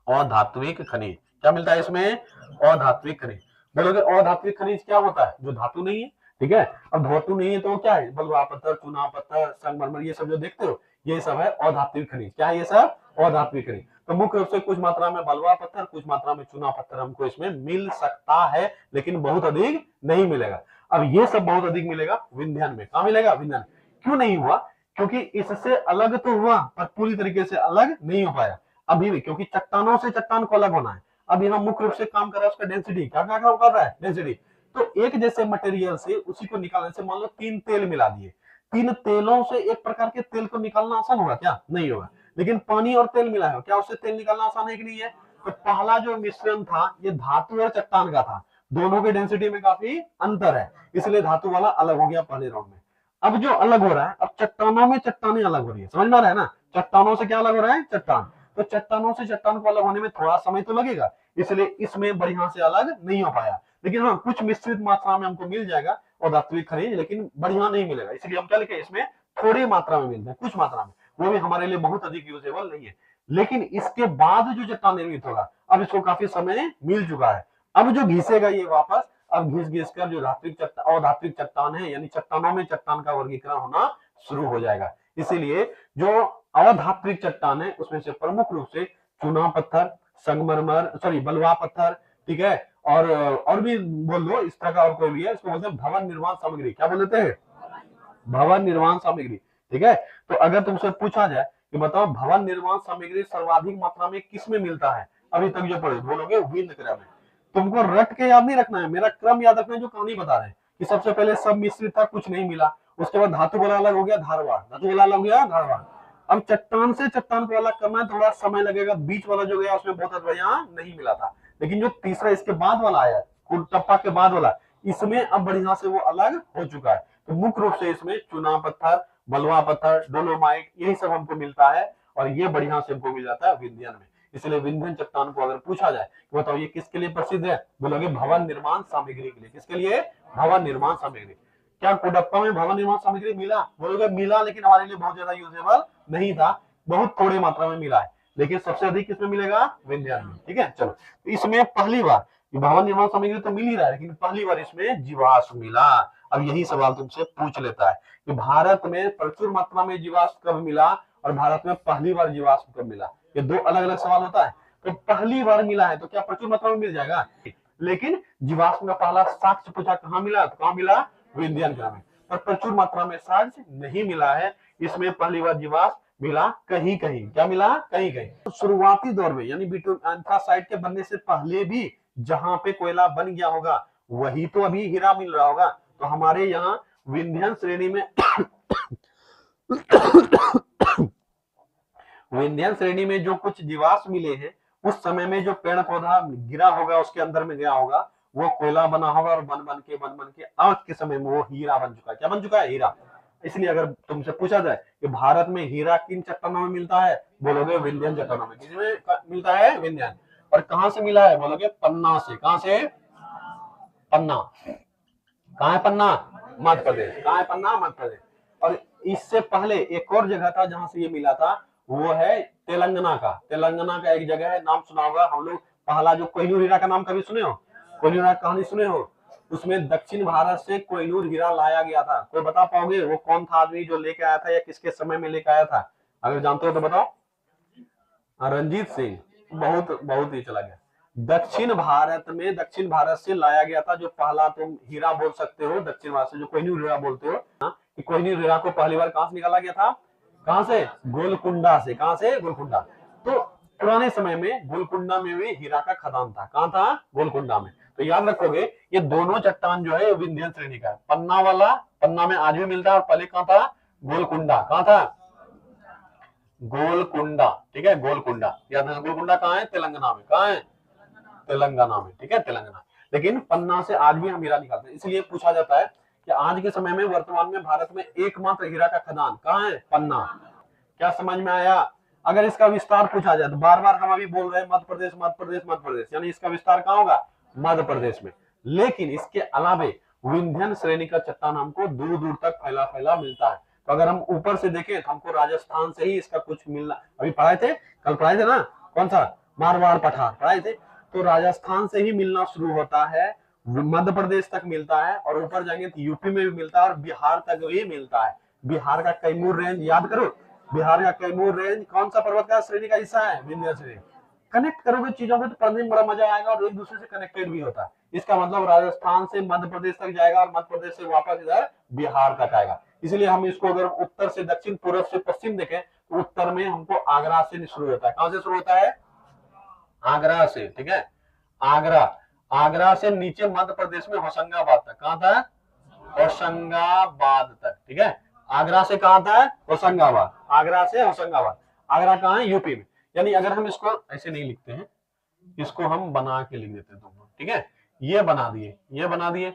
अधात्विक खनिज क्या मिलता है इसमें? अधात्विक खनिज। बोलोगे अधात्विक खनिज क्या होता है? जो धातु नहीं है। ठीक है, अब धातु नहीं है तो क्या है? बलुआ पत्थर, चूना पत्थर, संगमरमर, ये सब जो देखते हो ये सब है अधात्विक खनिज। क्या है ये सब? अधात्विक खनिज। तो मुख्य रूप से कुछ मात्रा में बलुआ पत्थर, कुछ मात्रा में चूना पत्थर हमको इसमें मिल सकता है, लेकिन बहुत अधिक नहीं मिलेगा। अब ये सब बहुत अधिक मिलेगा विंध्यान में। कहां मिलेगा? विंध्यान। क्यों नहीं हुआ? क्योंकि इससे अलग तो हुआ पर पूरी तरीके से अलग नहीं हो पाया अभी भी, क्योंकि चट्टानों से चट्टान को अलग होना है। अब यहाँ मुख्य रूप से काम कर रहा है उसका डेंसिटी। क्या क्या काम कर रहा है? डेंसिटी। तो एक जैसे मटेरियल से उसी को निकालने से, मान लो 3 तेल मिला दिए, 3 तेलों से एक प्रकार के तेल को निकालना आसान होगा क्या? नहीं होगा। लेकिन पानी और तेल मिला है, क्या उससे तेल निकालना आसान है कि नहीं है? तो पहला जो मिश्रण था ये धातु और चट्टान का था, दोनों के डेंसिटी में काफी अंतर है, इसलिए धातु वाला अलग हो गया पहले राउंड में। अब जो अलग हो रहा है, अब चट्टानों में चट्टाने अलग हो रही है। समझ में आ रहा है ना? चट्टानों से क्या अलग हो रहा है? चट्टान। तो चट्टानों से चट्टान को अलग होने में थोड़ा समय तो लगेगा, इसलिए इसमें बढ़िया से अलग नहीं हो पाया। लेकिन हाँ, कुछ मिश्रित मात्रा में हमको मिल जाएगा और धात्विक खनिज, लेकिन बढ़िया नहीं मिलेगा, इसलिए हम क्या लिखे? इसमें थोड़ी मात्रा में मिलते हैं, कुछ मात्रा में, वो भी हमारे लिए बहुत अधिक यूजेबल नहीं है। लेकिन इसके बाद जो चट्टान निर्मित होगा, अब इसको काफी समय मिल चुका है, अब जो घिसेगा ये वापस, अब घिस घिस कर जो धात्विक चट्टान और धात्विक चट्टान है, यानी चट्टानों में चट्टान का वर्गीकरण होना शुरू हो जाएगा। इसीलिए जो अधात्विक चट्टान है उसमें से प्रमुख रूप से चूना पत्थर, संगमरमर, सॉरी बलुआ पत्थर, ठीक है, और भी बोल दो इस तरह का और कोई भी है, इसको बोलते हैं भवन निर्माण सामग्री। क्या बोलते हैं? भवन निर्माण सामग्री। ठीक है, तो अगर तुमसे पूछा जाए कि बताओ भवन निर्माण सामग्री सर्वाधिक मात्रा में किस में मिलता है, अभी तक जो पढ़े, बोलोगे विंध्य क्रम में। तुमको रट के याद नहीं रखना है, मेरा क्रम याद रखना है, जो कहानी बता रहे हैं कि सबसे पहले सब मिश्रित था, कुछ नहीं मिला, उसके बाद धातु वाला अलग हो गया, धारवाड़, धातु वाला अलग हो गया, धारवाड़। अब चट्टान से चट्टान को अलग करना है, थोड़ा समय लगेगा, बीच वाला जो गया उसमें बहुत बढ़िया नहीं मिला था, लेकिन जो तीसरा इसके बाद वाला आया, कुलटप्पा के बाद वाला, इसमें अब बढ़िया से वो अलग हो चुका है। तो मुख्य रूप से इसमें चूना पत्थर, बलुआ पत्थर, डोलोमाइट, यही सब हमको मिलता है, और ये बढ़िया से हमको मिल जाता है विंध्यन में। इसलिए विंध्यन चट्टान को अगर पूछा जाए कि बताओ ये किसके लिए प्रसिद्ध है, बोलोगे भवन निर्माण सामग्री के लिए। किसके लिए? भवन निर्माण सामग्री। क्या कुडप्पा में भवन निर्माण सामग्री मिला? बोलोगे मिला, लेकिन हमारे लिए बहुत ज्यादा यूजेबल नहीं था, बहुत थोड़ी मात्रा में मिला है, लेकिन सबसे अधिक किसमें मिलेगा? विंध्यान में। ठीक है, चलो, तो इसमें पहली बार भवन निर्माण सामग्री तो मिल ही रहा है, लेकिन पहली बार इसमें जीवाश्म मिला। अब यही सवाल तुमसे पूछ लेता है कि भारत में प्रचुर मात्रा में जीवाश्म कब मिला और भारत में पहली बार जीवाश्म कब मिला? ये दो अलग अलग सवाल होता है। तो पहली बार मिला है तो क्या प्रचुर मात्रा में मिल जाएगा? लेकिन जीवाश्म का पहला साक्ष्य पूछा कहाँ मिला, तो कहाँ मिला? विंध्यन क्रम में। पर प्रचुर मात्रा में साक्ष्य नहीं मिला है, इसमें पहली बार जीवाश्म मिला कहीं कहीं। क्या मिला? कहीं कहीं। तो शुरुआती दौर में, यानी एंथ्रासाइट के बनने से पहले भी जहां पे कोयला बन गया होगा वही तो अभी हीरा मिल रहा होगा। तो हमारे यहाँ विंध्यन श्रेणी में विंध्यन श्रेणी में जो कुछ जीवाश्म मिले हैं, उस समय में जो पेड़ पौधा गिरा होगा उसके अंदर में गया होगा, वो कोयला बना होगा, और बन बन के आज के समय में वो हीरा बन चुका है। क्या बन चुका है? हीरा। इसलिए अगर तुमसे पूछा जाए कि भारत में हीरा किन चट्टानों में मिलता है, बोलोगे विंध्यन चट्टानों में। किसमें मिलता है? विंध्यन। और कहां से मिला है? बोलोगे पन्ना से। कहां से? पन्ना। कहाँ है पन्ना? मध्य प्रदेश। कहाँ है पन्ना? मध्य प्रदेश। और इससे पहले एक और जगह था जहां से ये मिला था, वो है तेलंगाना का। तेलंगाना का एक जगह है, नाम सुना होगा हम लोग। पहला जो कोहिनूर हीरा का नाम कभी सुने हो? कोहिनूर हीरा कहानी सुने हो? उसमें दक्षिण भारत से कोहिनूर हीरा लाया गया था। कोई बता पाओगे वो कौन था आदमी जो लेके आया था, या किसके समय में लेके आया था? अगर जानते हो तो बताओ। रंजीत सिंह। बहुत बहुत ही चला गया। दक्षिण भारत से लाया गया था जो पहला तुम हीरा बोल सकते हो, दक्षिण भारत से जो कोहिनूर हीरा बोलते हो, कि कोहिनूर हीरा को पहली बार कहां से निकाला गया था? कहां से? गोलकुंडा से। कहां से? गोलकुंडा। तो पुराने समय में गोलकुंडा में भी हीरा का खदान था। कहां था? गोलकुंडा में। तो याद रखोगे ये दोनों चट्टान जो है विंध्य श्रेणी का है। पन्ना वाला, पन्ना में आज भी मिलता है, और पहले कहां था? गोलकुंडा। कहां था? गोलकुंडा। ठीक है, गोलकुंडा याद है। गोलकुंडा कहाँ है? तेलंगाना में। कहाँ है? तेलंगाना में। ठीक है, तेलंगाना। लेकिन पन्ना से आज भी हम हीरा निकालते हैं। इसलिए पूछा जाता है कि आज के समय में वर्तमान में भारत में एकमात्र हीरा का खदान कहाँ है? पन्ना। क्या समझ में आया? अगर इसका विस्तार पूछा जाए तो बार बार हम अभी बोल रहे हैं मध्य प्रदेश मध्य प्रदेश मध्य प्रदेश, यानी इसका विस्तार कहाँ होगा? मध्य प्रदेश में। लेकिन इसके अलावे विंध्यन श्रेणी का चट्टान हमको दूर दूर तक फैला फैला मिलता है। तो अगर हम ऊपर से देखें तो हमको राजस्थान से ही इसका कुछ मिलना, अभी पढ़ाए थे, कल पढ़ाए थे ना, कौन सा? मारवाड़ पठार पढ़ाए थे। तो राजस्थान से ही मिलना शुरू होता है, मध्य प्रदेश तक मिलता है, और ऊपर जाएंगे तो यूपी में भी मिलता है, और बिहार तक भी मिलता है। बिहार का कैमूर रेंज याद करो। बिहार का कैमूर रेंज कौन सा पर्वत का श्रेणी का हिस्सा है? विंध्य श्रेणी। कनेक्ट करोगे चीजों को तो पढ़ने में बड़ा मजा आएगा, और एक दूसरे से कनेक्टेड भी होता है। इसका मतलब राजस्थान से मध्य प्रदेश तक जाएगा, और मध्य प्रदेश से वापस इधर बिहार तक आएगा। इसलिए हम इसको अगर उत्तर से दक्षिण, पूर्व से पश्चिम देखें तो उत्तर में हमको आगरा से शुरू होता है। कहां से शुरू होता है? आगरा से। ठीक है, आगरा। आगरा से नीचे मध्य प्रदेश में होशंगाबाद तक। कहां था? होशंगाबाद तक। ठीक है, आगरा से कहां था? होशंगाबाद। आगरा से होशंगाबाद। आगरा कहां है? यूपी में। यानी अगर हम इसको ऐसे नहीं लिखते हैं, इसको हम बना के लिख देते हैं दोनों। ठीक है, ये बना दिए, ये बना दिए,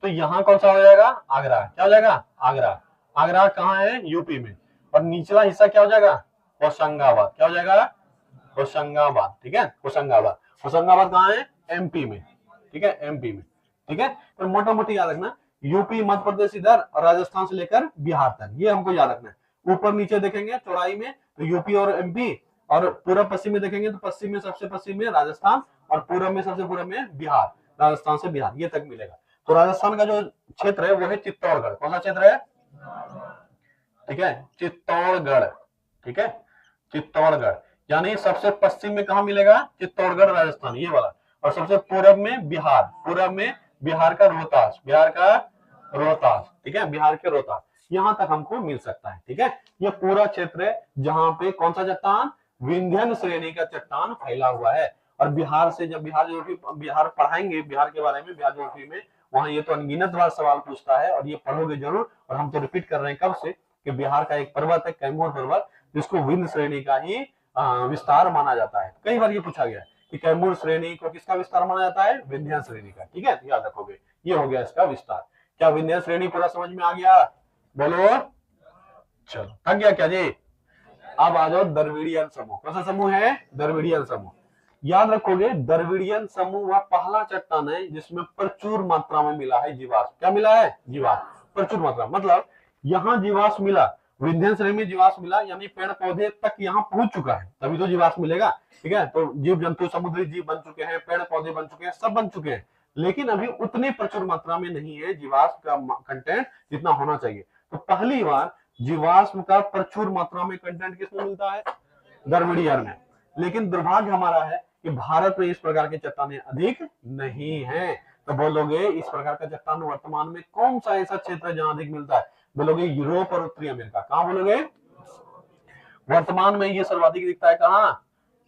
तो यहाँ कौन सा हो जाएगा? आगरा। क्या हो जाएगा? आगरा। आगरा कहाँ है? यूपी में। और निचला हिस्सा क्या हो जाएगा? होशंगाबाद। क्या हो जाएगा? होशंगाबाद। ठीक है, होशंगाबाद। होशंगाबाद कहाँ है? एमपी में। ठीक है, एमपी में। ठीक है, तो मोटा मोटी याद रखना, यूपी मध्य प्रदेश इधर, और राजस्थान से लेकर बिहार तक, ये हमको याद रखना है। ऊपर नीचे देखेंगे चौड़ाई में तो यूपी और एमपी, और पूर्व पश्चिम में देखेंगे तो पश्चिम में सबसे पश्चिम में राजस्थान, और पूर्व में सबसे पूर्व में बिहार। राजस्थान से बिहार ये तक मिलेगा। तो राजस्थान का जो क्षेत्र है वो है चित्तौड़गढ़। कौन सा क्षेत्र है? ठीक है, चित्तौड़गढ़। ठीक है, चित्तौड़गढ़। यानी सबसे पश्चिम में कहा मिलेगा? चित्तौड़गढ़ राजस्थान, ये वाला। और सबसे पूर्व में बिहार। पूर्व में बिहार का रोहतास। बिहार का रोहतास। ठीक है, बिहार के रोहतास, यहां तक हमको मिल सकता है। ठीक है, ये पूरा क्षेत्र है जहां पे कौन सा चट्टान? विंध्यन श्रेणी का चट्टान फैला हुआ है। और बिहार से जब बिहार पढ़ाएंगे, बिहार के बारे में, बिहार ज्योग्राफी में, वहां ये तो अनगिनत बार सवाल पूछता है, और ये पढ़ोगे जरूर। और हम तो रिपीट कर रहे हैं कब से कि बिहार का एक पर्वत है कैमूर पर्वत, जिसको विंध्य श्रेणी का ही विस्तार माना जाता है। कई बार ये पूछा गया कि कैमूर श्रेणी को किसका विस्तार माना जाता है? विंध्य श्रेणी का। ठीक है, याद रखोगे, ये हो गया इसका विस्तार। क्या विंध्य श्रेणी पूरा समझ में आ गया? बोलो। चलो, थक गया क्या जी? अब आ जाओ द्रविड़ियन समूह। कौन सा समूह है? द्रविड़ियन समूह। याद रखोगे द्रविड़ियन समूह वह पहला चट्टान है जिसमें प्रचुर मात्रा में मिला है जीवाश्म। क्या मिला है? जीवाश्म। प्रचुर मात्रा मतलब यहाँ जीवाश्म मिला, विंध्यन श्रेणी में जीवाश्म मिला, यानी पेड़ पौधे तक यहाँ पहुंच चुका है, तभी तो जीवाश्म मिलेगा। ठीक है, तो जीव जंतु समुद्री जीव बन चुके हैं, पेड़ पौधे बन चुके हैं, सब बन चुके हैं, लेकिन अभी उतने प्रचुर मात्रा में नहीं है जीवाश्म का कंटेंट जितना होना चाहिए। तो पहली बार जीवाश्म का प्रचुर मात्रा में कंटेंट किसमें मिलता है? द्रविड़ियन में। लेकिन दुर्भाग्य हमारा है कि भारत में इस प्रकार के चट्टानें अधिक नहीं है। तो बोलोगे इस प्रकार का चट्टान वर्तमान में कौन सा ऐसा क्षेत्र है जहां अधिक मिलता है? बोलोगे यूरोप और उत्तरी अमेरिका। कहां बोलोगे? वर्तमान में ये सर्वाधिक दिखता है कहां?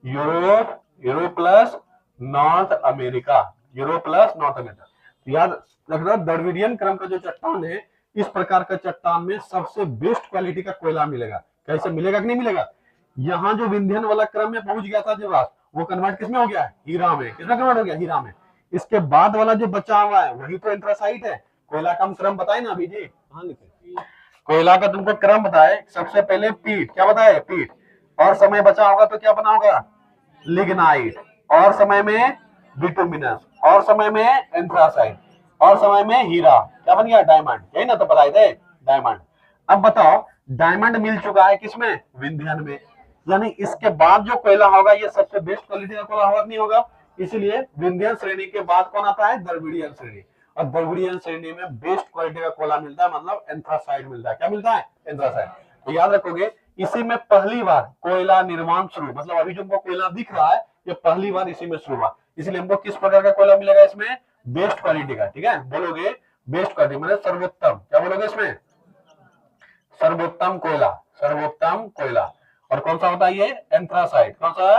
Europe, Europe plus north America. Europe plus north America. याद रखना द्रविड़ियन क्रम का जो चट्टान है, इस प्रकार का चट्टान में सबसे बेस्ट क्वालिटी का कोयला मिलेगा। कैसे मिलेगा कि नहीं मिलेगा? यहाँ जो विंध्यन वाला क्रम में पहुंच गया था जीवाश्म, वो कन्वर्ट किसमें हो गया? हीरा में। किसमें कन्वर्ट हो गया? हीरा में। इसके बाद वाला जो बचा हुआ है वही तो एंथ्रासाइट है। कोयला का क्रम बताए ना अभी जी, कहां लिखे? कोयला का तुमको क्रम बताए, सबसे पहले पीट। क्या बताए? पीट। और समय बचा होगा तो क्या बना होगा? लिग्नाइट। और समय में बिटुमिनस। और समय में एंथ्रासाइट। और समय में हीरा क्या बन गया, डायमंड, यही ना तो बताए थे, डायमंड। अब बताओ डायमंड मिल चुका है किसमें, विंध्यन में, यानी इसके बाद जो कोयला होगा ये सबसे बेस्ट क्वालिटी का कोयला होगा नहीं होगा, इसलिए विंध्यन श्रेणी के बाद कौन आता है, द्रविड़ीय श्रेणी। और द्रविड़ीय श्रेणी में बेस्ट क्वालिटी का कोयला मिलता है, मतलब एंथ्रासाइट मिलता है, क्या मिलता है, एंथ्रासाइट। तो याद रखोगे इसी में पहली बार कोयला निर्माण शुरू, मतलब अभी जो हमको कोयला दिख रहा है ये पहली बार इसी में शुरू हुआ, इसलिए हमको किस प्रकार का कोयला मिलेगा इसमें, बेस्ट क्वालिटी का, ठीक है, बोलोगे बेस्ट क्वालिटी मतलब सर्वोत्तम, क्या बोलोगे इसमें, सर्वोत्तम कोयला, सर्वोत्तम कोयला। और कौन सा होता है ये, एंथ्रासाइट, कौन सा,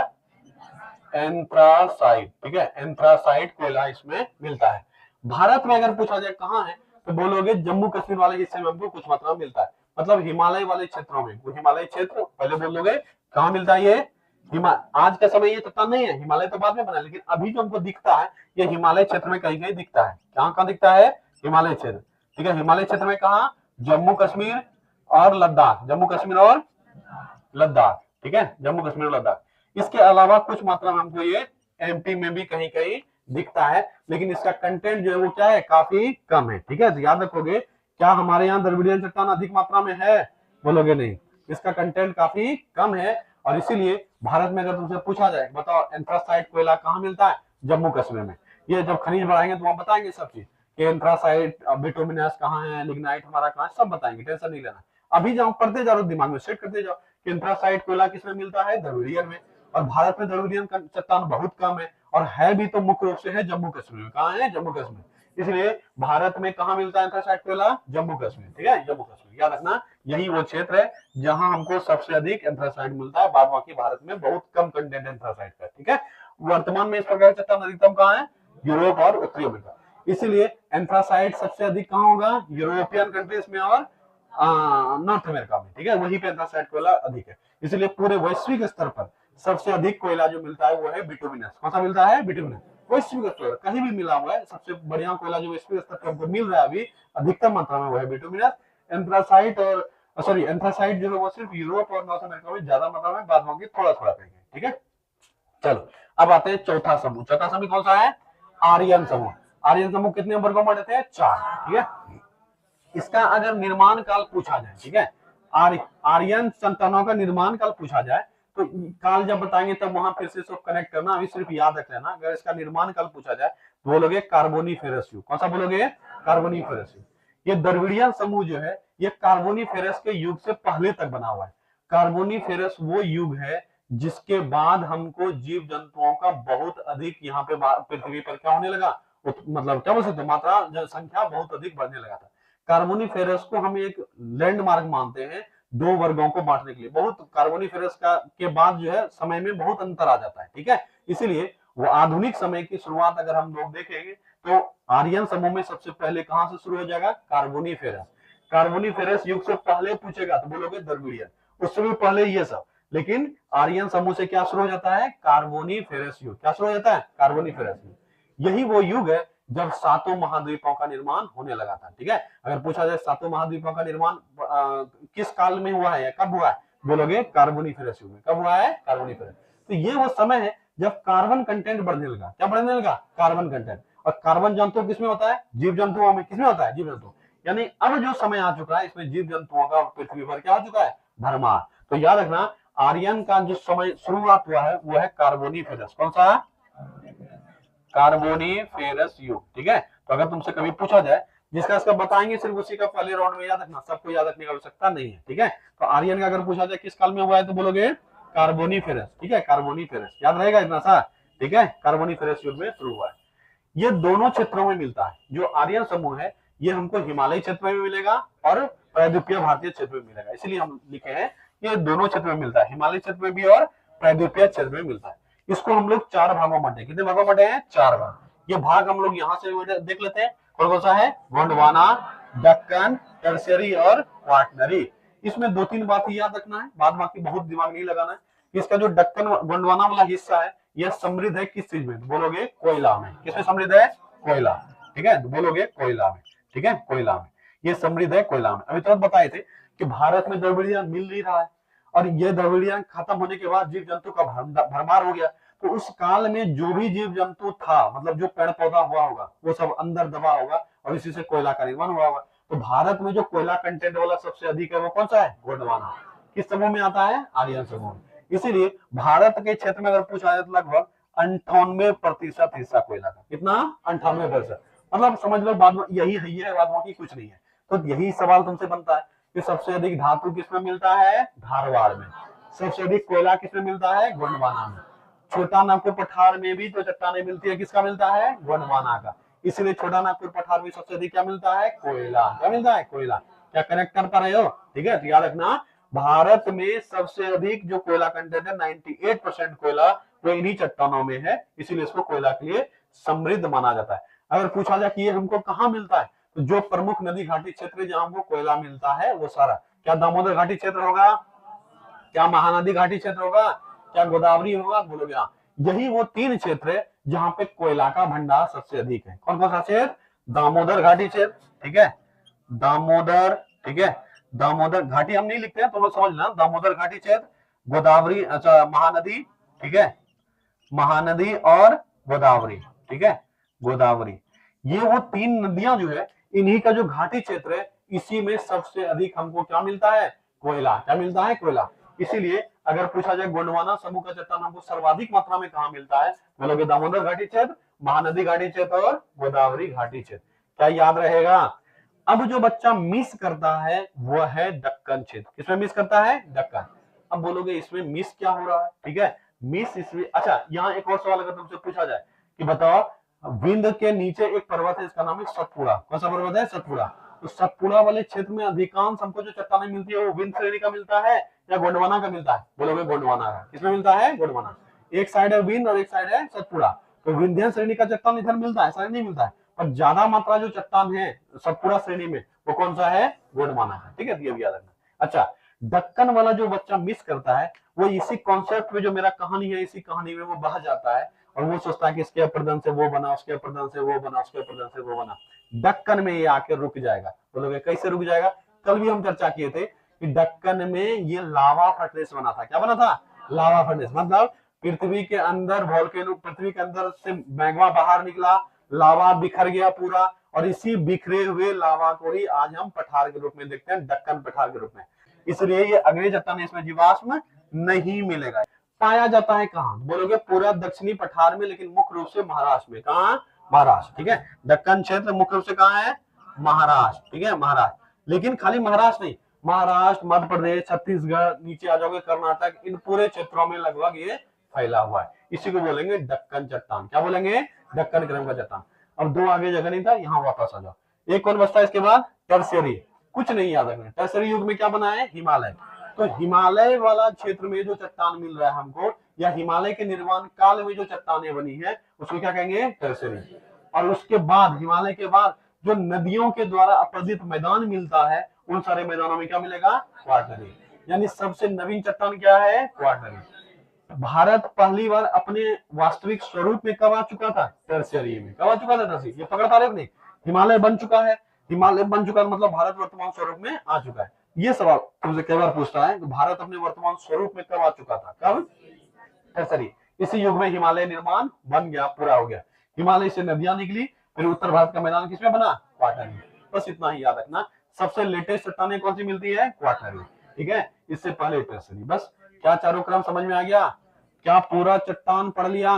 एंथ्रासाइट, ठीक है, एंथ्रासाइट कोयला इसमें मिलता है। भारत में अगर पूछा जाए कहाँ है, तो बोलोगे जम्मू कश्मीर वाले हिस्से में हमको कुछ मात्रा में मिलता है, मतलब हिमालय वाले क्षेत्रों में, वो हिमालय क्षेत्र पहले बोल दोगे कहाँ मिलता है ये, आज के समय ये पता नहीं है, हिमालय तो बाद में बना, लेकिन अभी जो हमको दिखता है ये हिमालय क्षेत्र में कहीं कहीं दिखता है, कहाँ कहाँ दिखता है, हिमालय क्षेत्र, ठीक है, हिमालय क्षेत्र में कहा, जम्मू कश्मीर और लद्दाख, जम्मू कश्मीर और लद्दाख, ठीक है, जम्मू कश्मीर और लद्दाख। इसके अलावा कुछ मात्रा में हमको ये एमपी में भी कहीं कहीं दिखता है, लेकिन इसका कंटेंट जो है वो क्या है, काफी कम है, ठीक है, तो याद रखोगे क्या हमारे यहाँ द्रविड़ीय चट्टान अधिक मात्रा में है, बोलोगे नहीं, इसका कंटेंट काफी कम है। और इसीलिए भारत में अगर तुमसे पूछा जाए बताओ एंथ्रासाइट कोयला कहाँ मिलता है, जम्मू कश्मीर में, ये जब खनिज बढ़ाएंगे तो हम बताएंगे सब चीज कि एंथ्रासाइट बिटुमिनस कहाँ है, लिग्नाइट हमारा कहाँ है, सब बताएंगे, टेंशन नहीं लेना। अभी जाओ पढ़ते जाओ, दिमाग में सेट करते जाओ कि एंथ्रासाइट कोयला किसमें मिलता है, द्रविड़ीय में। और भारत में द्रविड़ीय चट्टान बहुत कम है, और है भी तो मुख्य रूप से है जम्मू कश्मीर में, कहाँ है, जम्मू कश्मीर, इसलिए भारत में कहाँ मिलता है एंथ्रासाइट कोयला, जम्मू कश्मीर, ठीक है, जम्मू कश्मीर, याद रखना यही वो क्षेत्र है जहां हमको सबसे अधिक एंथ्रासाइट मिलता है, बाद बाकी भारत में बहुत कम कंटेंट एंथ्रासाइट का, ठीक है। वर्तमान में इस प्रकार के चट्टान अधिकतम कहाँ है, यूरोप और उत्तरी अमेरिका, इसीलिए एंथ्रासाइट सबसे अधिक कहाँ होगा, यूरोपियन कंट्रीज में और नॉर्थ अमेरिका में, ठीक है, वहीं पे एंथ्रासाइट कोयला अधिक है। इसलिए पूरे वैश्विक स्तर पर सबसे अधिक कोयला जो मिलता है वो है बिटुमिनस, कौन सा मिलता है, बिटुमिनस, वैश्विक स्तर कहीं भी मिला हुआ है, सबसे बढ़िया कोयला जो वैश्विक स्तर पर हमको मिल रहा है अभी अधिकतम मात्रा में वो है बिटुमिनस। एंथ्रासाइट और सॉरी एंथ्रासाइट जो है वो सिर्फ यूरोप और नॉर्थ अमेरिका में ज्यादा मात्रा में, बाद बाकी थोड़ा थोड़ा कहीं, ठीक है। चलो अब आते हैं चौथा समूह, चौथा समूह कौन सा है, आर्यन समूह। आर्यन समूह कितने नंबर को मानते हैं, 4, ठीक है। इसका अगर निर्माण काल पूछा जाए, ठीक है, आर्यन संतानों का निर्माण काल पूछा जाए तो काल जब बताएंगे तब वहां फिर से सब कनेक्ट करना, अभी सिर्फ याद रख लेना। अगर इसका निर्माण काल पूछा जाए तो बोलोगे कार्बोनिफेरस युग, कौन सा बोलोगे, कार्बोनिफेरस युग। ये द्रविड़ीय समूह जो है ये कार्बोनिफेरस के युग से पहले तक बना हुआ है। कार्बोनिफेरस वो युग है जिसके बाद हमको जीव जंतुओं का बहुत अधिक यहाँ पे पृथ्वी पर क्या होने लगा, मतलब क्या बोल सकते, मात्रा जनसंख्या बहुत अधिक बढ़ने लगा था। कार्बोनिफेरस को हम एक लैंडमार्क मानते हैं दो वर्गों को बांटने के लिए, बहुत कार्बोनिफेरस का के बाद जो है समय में बहुत अंतर आ जाता है, ठीक है। इसीलिए वो आधुनिक समय की शुरुआत अगर हम लोग देखेंगे तो आर्यन समूह में सबसे पहले कहां से शुरू हो जाएगा, कार्बोनिफेरस। कार्बोनिफेरस युग से पहले पूछेगा तो बोलोगे द्रविड़ीय, उससे भी पहले ये सब, लेकिन आर्यन समूह से क्या शुरू हो जाता है, कार्बोनिफेरस युग, क्या शुरू हो जाता है, कार्बोनिफेरस युग। यही वो युग है जब सातों महाद्वीपों का निर्माण होने लगा था, ठीक है। अगर पूछा जाए सातों महाद्वीपों का निर्माण किस काल में हुआ है या कब हुआ है, बोलोगे कार्बोनिफेरस युग में। कब हुआ है, कार्बोनिफेरस। तो ये वो समय है जब कार्बन कंटेंट बढ़ने लगा, क्या बढ़ने लगा, कार्बन कंटेंट। और कार्बन जंतु किसमें होता है, जीव जंतुओं में, किसमें होता है, जीव जंतु। यानी अब जो समय आ चुका है इसमें जीव जंतुओं का पृथ्वी पर क्या हो चुका है, भरमार। तो याद रखना आर्यन का जो समय शुरुआत हुआ है वो है कार्बोनिफेरस, कौन सा, कार्बोनिफेरस युग, ठीक है। तो अगर तुमसे कभी पूछा जाए जिसका इसका बताएंगे सिर्फ उसी का पहले राउंड में याद रखना, सबको याद रखने की आवश्यकता नहीं है, ठीक है। तो आर्यन का अगर पूछा जाए किस काल में हुआ है तो बोलोगे कार्बोनिफेरस, ठीक है, कार्बोनिफेरस, याद रहेगा इतना सा, ठीक है, कार्बोनिफेरस युग में शुरू हुआ है। ये दोनों क्षेत्रों में मिलता है, जो आर्यन समूह है ये हमको हिमालय क्षेत्र में भी मिलेगा और प्रायद्वीपीय भारतीय क्षेत्र में मिलेगा, इसलिए हम लिखे हैं ये दोनों क्षेत्र में मिलता है, हिमालय क्षेत्र में भी और प्रायद्वीपीय क्षेत्र में मिलता है। इसको हम लोग 4 भागों में बांटे, कितने भागों में बांटे हैं, 4 भाग। ये भाग हम लोग यहाँ से देख लेते हैं, कौन कौन सा है, गोंडवाना, दक्कन, टर्शियरी और क्वाटरनरी। इसमें 2-3 बात याद रखना है, बाद बाकी बहुत दिमाग नहीं लगाना है। इसका जो दक्कन गोंडवाना वाला हिस्सा है यह समृद्ध है किस चीज में, बोलोगे कोयला में। किसमें समृद्ध है, कोयला, ठीक है, बोलोगे कोयला में, ठीक है, कोयला में ये समृद्ध है, कोयला में। अभी तुरंत बताए थे कि भारत में द्रविड़ीय मिल नहीं रहा है और ये द्रविड़ीय खत्म होने के बाद जीव जंतु का भरमार हो गया, तो उस काल में जो भी जीव जंतु था, मतलब जो पेड़ पौधा हुआ होगा, वो सब अंदर दबा होगा और इसी से कोयला का निर्माण हुआ होगा। तो भारत में जो कोयला कंटेंट वाला सबसे अधिक है वो कौन सा है? गोंडवाना। किस समूह में आता है? आर्यन समूह। इसीलिए भारत के क्षेत्र में अगर पूछा जाए तो लगभग 98% हिस्सा कोयला का। कितना? 98%। मतलब समझ लो बाद में यही है, बाद बाकी कुछ नहीं है। तो यही सवाल तुमसे बनता है कि सबसे अधिक धातु किसमें मिलता है? धारवाड़ में। सबसे अधिक कोयला किसमें मिलता है? गोंडवाना में। छोटा नागपुर पठार में भी जो चट्टानें मिलती है, किसका मिलता है? गोंडवाना का। इसलिए छोटा नागपुर पठार में सबसे अधिक क्या मिलता है? कोयला। क्या मिलता है? कोयला। क्या कनेक्ट कर पा रहे हो? ठीक है, याद रखना भारत में सबसे अधिक जो कोयला कंटेंट है 98% कोयला वो इन्हीं चट्टानों में है, इसीलिए इसको कोयला के लिए समृद्ध माना जाता है। अगर पूछा जाए कि ये हमको कहाँ मिलता है, तो जो प्रमुख नदी घाटी क्षेत्र जहां हमको कोयला मिलता है वो सारा, क्या दामोदर घाटी क्षेत्र होगा? क्या महानदी घाटी क्षेत्र होगा? क्या गोदावरी होगा? बोलोगे हाँ। यही वो 3 क्षेत्र है जहां पे कोयला का भंडार सबसे अधिक है। कौन कौन सा क्षेत्र? दामोदर घाटी क्षेत्र, ठीक है, दामोदर, ठीक है, दामोदर घाटी हम नहीं लिखते हैं, तो लोग समझ लेना, दामोदर घाटी क्षेत्र, गोदावरी, अच्छा महानदी, ठीक है, महानदी और गोदावरी, ठीक है, गोदावरी। ये वो 3 नदियां जो है, इन्हीं का जो घाटी क्षेत्र है, इसी में सबसे अधिक हमको क्या मिलता है? कोयला। क्या मिलता है? कोयला। इसीलिए अगर पूछा जाए गोंडवाना समूह का चट्टान हमको सर्वाधिक मात्रा में कहां मिलता है, बोलोगे दामोदर घाटी क्षेत्र, महानदी घाटी क्षेत्र और गोदावरी घाटी क्षेत्र। क्या याद रहेगा? अब जो बच्चा मिस करता है वो है दक्कन क्षेत्र। किसमें मिस करता है? दक्कन। अब बोलोगे इसमें मिस क्या हो रहा है? ठीक है, मिस इसमें, अच्छा यहाँ एक और सवाल अगर तुमसे पूछा जाए कि बताओ विंध्य के नीचे एक पर्वत है, इसका नाम है सतपुड़ा। कौन सा पर्वत है? सतपुड़ा। तो सतपुड़ा वाले क्षेत्र में अधिकांश हमको जो चट्टानें मिलती है वो विंध्य श्रेणी का मिलता है या गोंडवाना का मिलता है? बोलोगे गोंडवाना का। किसमें मिलता है? गोंडवाना। एक साइड है विंध्य और एक साइड है सतपुड़ा, तो विंध्य श्रेणी का चट्टान इधर मिलता है, ऐसा नहीं मिलता है। पर ज्यादा मात्रा जो चट्टान है सतपुड़ा श्रेणी में वो कौन सा है? गोंडवाना का। ठीक है, ये भी याद रखना। अच्छा, दक्कन वाला जो बच्चा मिस करता है वो इसी कॉन्सेप्ट में, जो मेरा कहानी है इसी कहानी में वो बह जाता है और वो सोचता है कि इसके अप्रदन से वो बना, उसके अप्रदन से वो बना, उसके अप्रदन से वो बना। दक्कन में ये आके रुक जाएगा। बोलोगे कैसे रुक जाएगा? कल भी हम चर्चा किए थे कि दक्कन में ये लावा फर्नेस बना था। क्या बना था? लावा फर्नेस। मतलब पृथ्वी के अंदर वोल्केनो, पृथ्वी के अंदर से मैग्मा बाहर निकला, लावा बिखर गया पूरा, और इसी बिखरे हुए लावा को ही आज हम पठार के रूप में देखते हैं, दक्कन पठार के रूप में। इसलिए ये अग्नि चट्टान, इसमें जीवाश्म नहीं मिलेगा। पाया जाता है कहाँ? बोलोगे पूरा दक्षिणी पठार में, लेकिन मुख्य रूप से महाराष्ट्र में। कहाँ? महाराष्ट्र। ठीक है, दक्कन क्षेत्र मुख्य रूप से कहाँ है? महाराष्ट्र। ठीक है, महाराष्ट्र। लेकिन खाली महाराष्ट्र नहीं, महाराष्ट्र, मध्य प्रदेश, छत्तीसगढ़, नीचे आ जाओगे कर्नाटक, इन पूरे क्षेत्रों में लगभग ये फैला हुआ है। इसी को बोलेंगे दक्कन चट्टान। क्या बोलेंगे? दक्कन क्रम का चट्टान। अब 2 आगे जगह नहीं था, यहाँ वापस आ जाओ। एक कौन बचता है इसके बाद? टर्शियरी। कुछ नहीं याद रखना। टर्शियरी युग में क्या बना है? हिमालय। तो हिमालय वाला क्षेत्र में जो चट्टान मिल रहा है हमको, या हिमालय के निर्माण काल में जो चट्टानें बनी है, उसको क्या कहेंगे? टर्शियरी। और उसके बाद, हिमालय के बाद जो नदियों के द्वारा अपरदित मैदान मिलता है, उन सारे मैदानों में क्या मिलेगा? क्वार्टरी। यानी सबसे नवीन चट्टान क्या है? क्वार्टरी। भारत पहली बार अपने वास्तविक स्वरूप में कब आ चुका था? टर्शियरी में। कब आ चुका था? टर्शियरी। ये पकड़ पा रहे हो नहीं? हिमालय बन चुका है, हिमालय बन चुका है मतलब भारत वर्तमान स्वरूप में आ चुका है। ये सवाल तुमसे कई बार पूछता है कि भारत अपने वर्तमान स्वरूप में कब आ चुका था? कब? टर्शियरी। इसी युग में हिमालय निर्माण बन गया, पूरा हो गया। हिमालय से नदियां निकली, फिर उत्तर भारत का मैदान किसमें बना? क्वार्टरी। बस इतना ही याद रखना। सबसे लेटेस्ट चट्टानें कौन सी मिलती है? क्वार्टरी। ठीक है, इससे पहले टर्शियरी। बस क्या चारों क्रम समझ में आ गया? क्या पूरा चट्टान पढ़ लिया?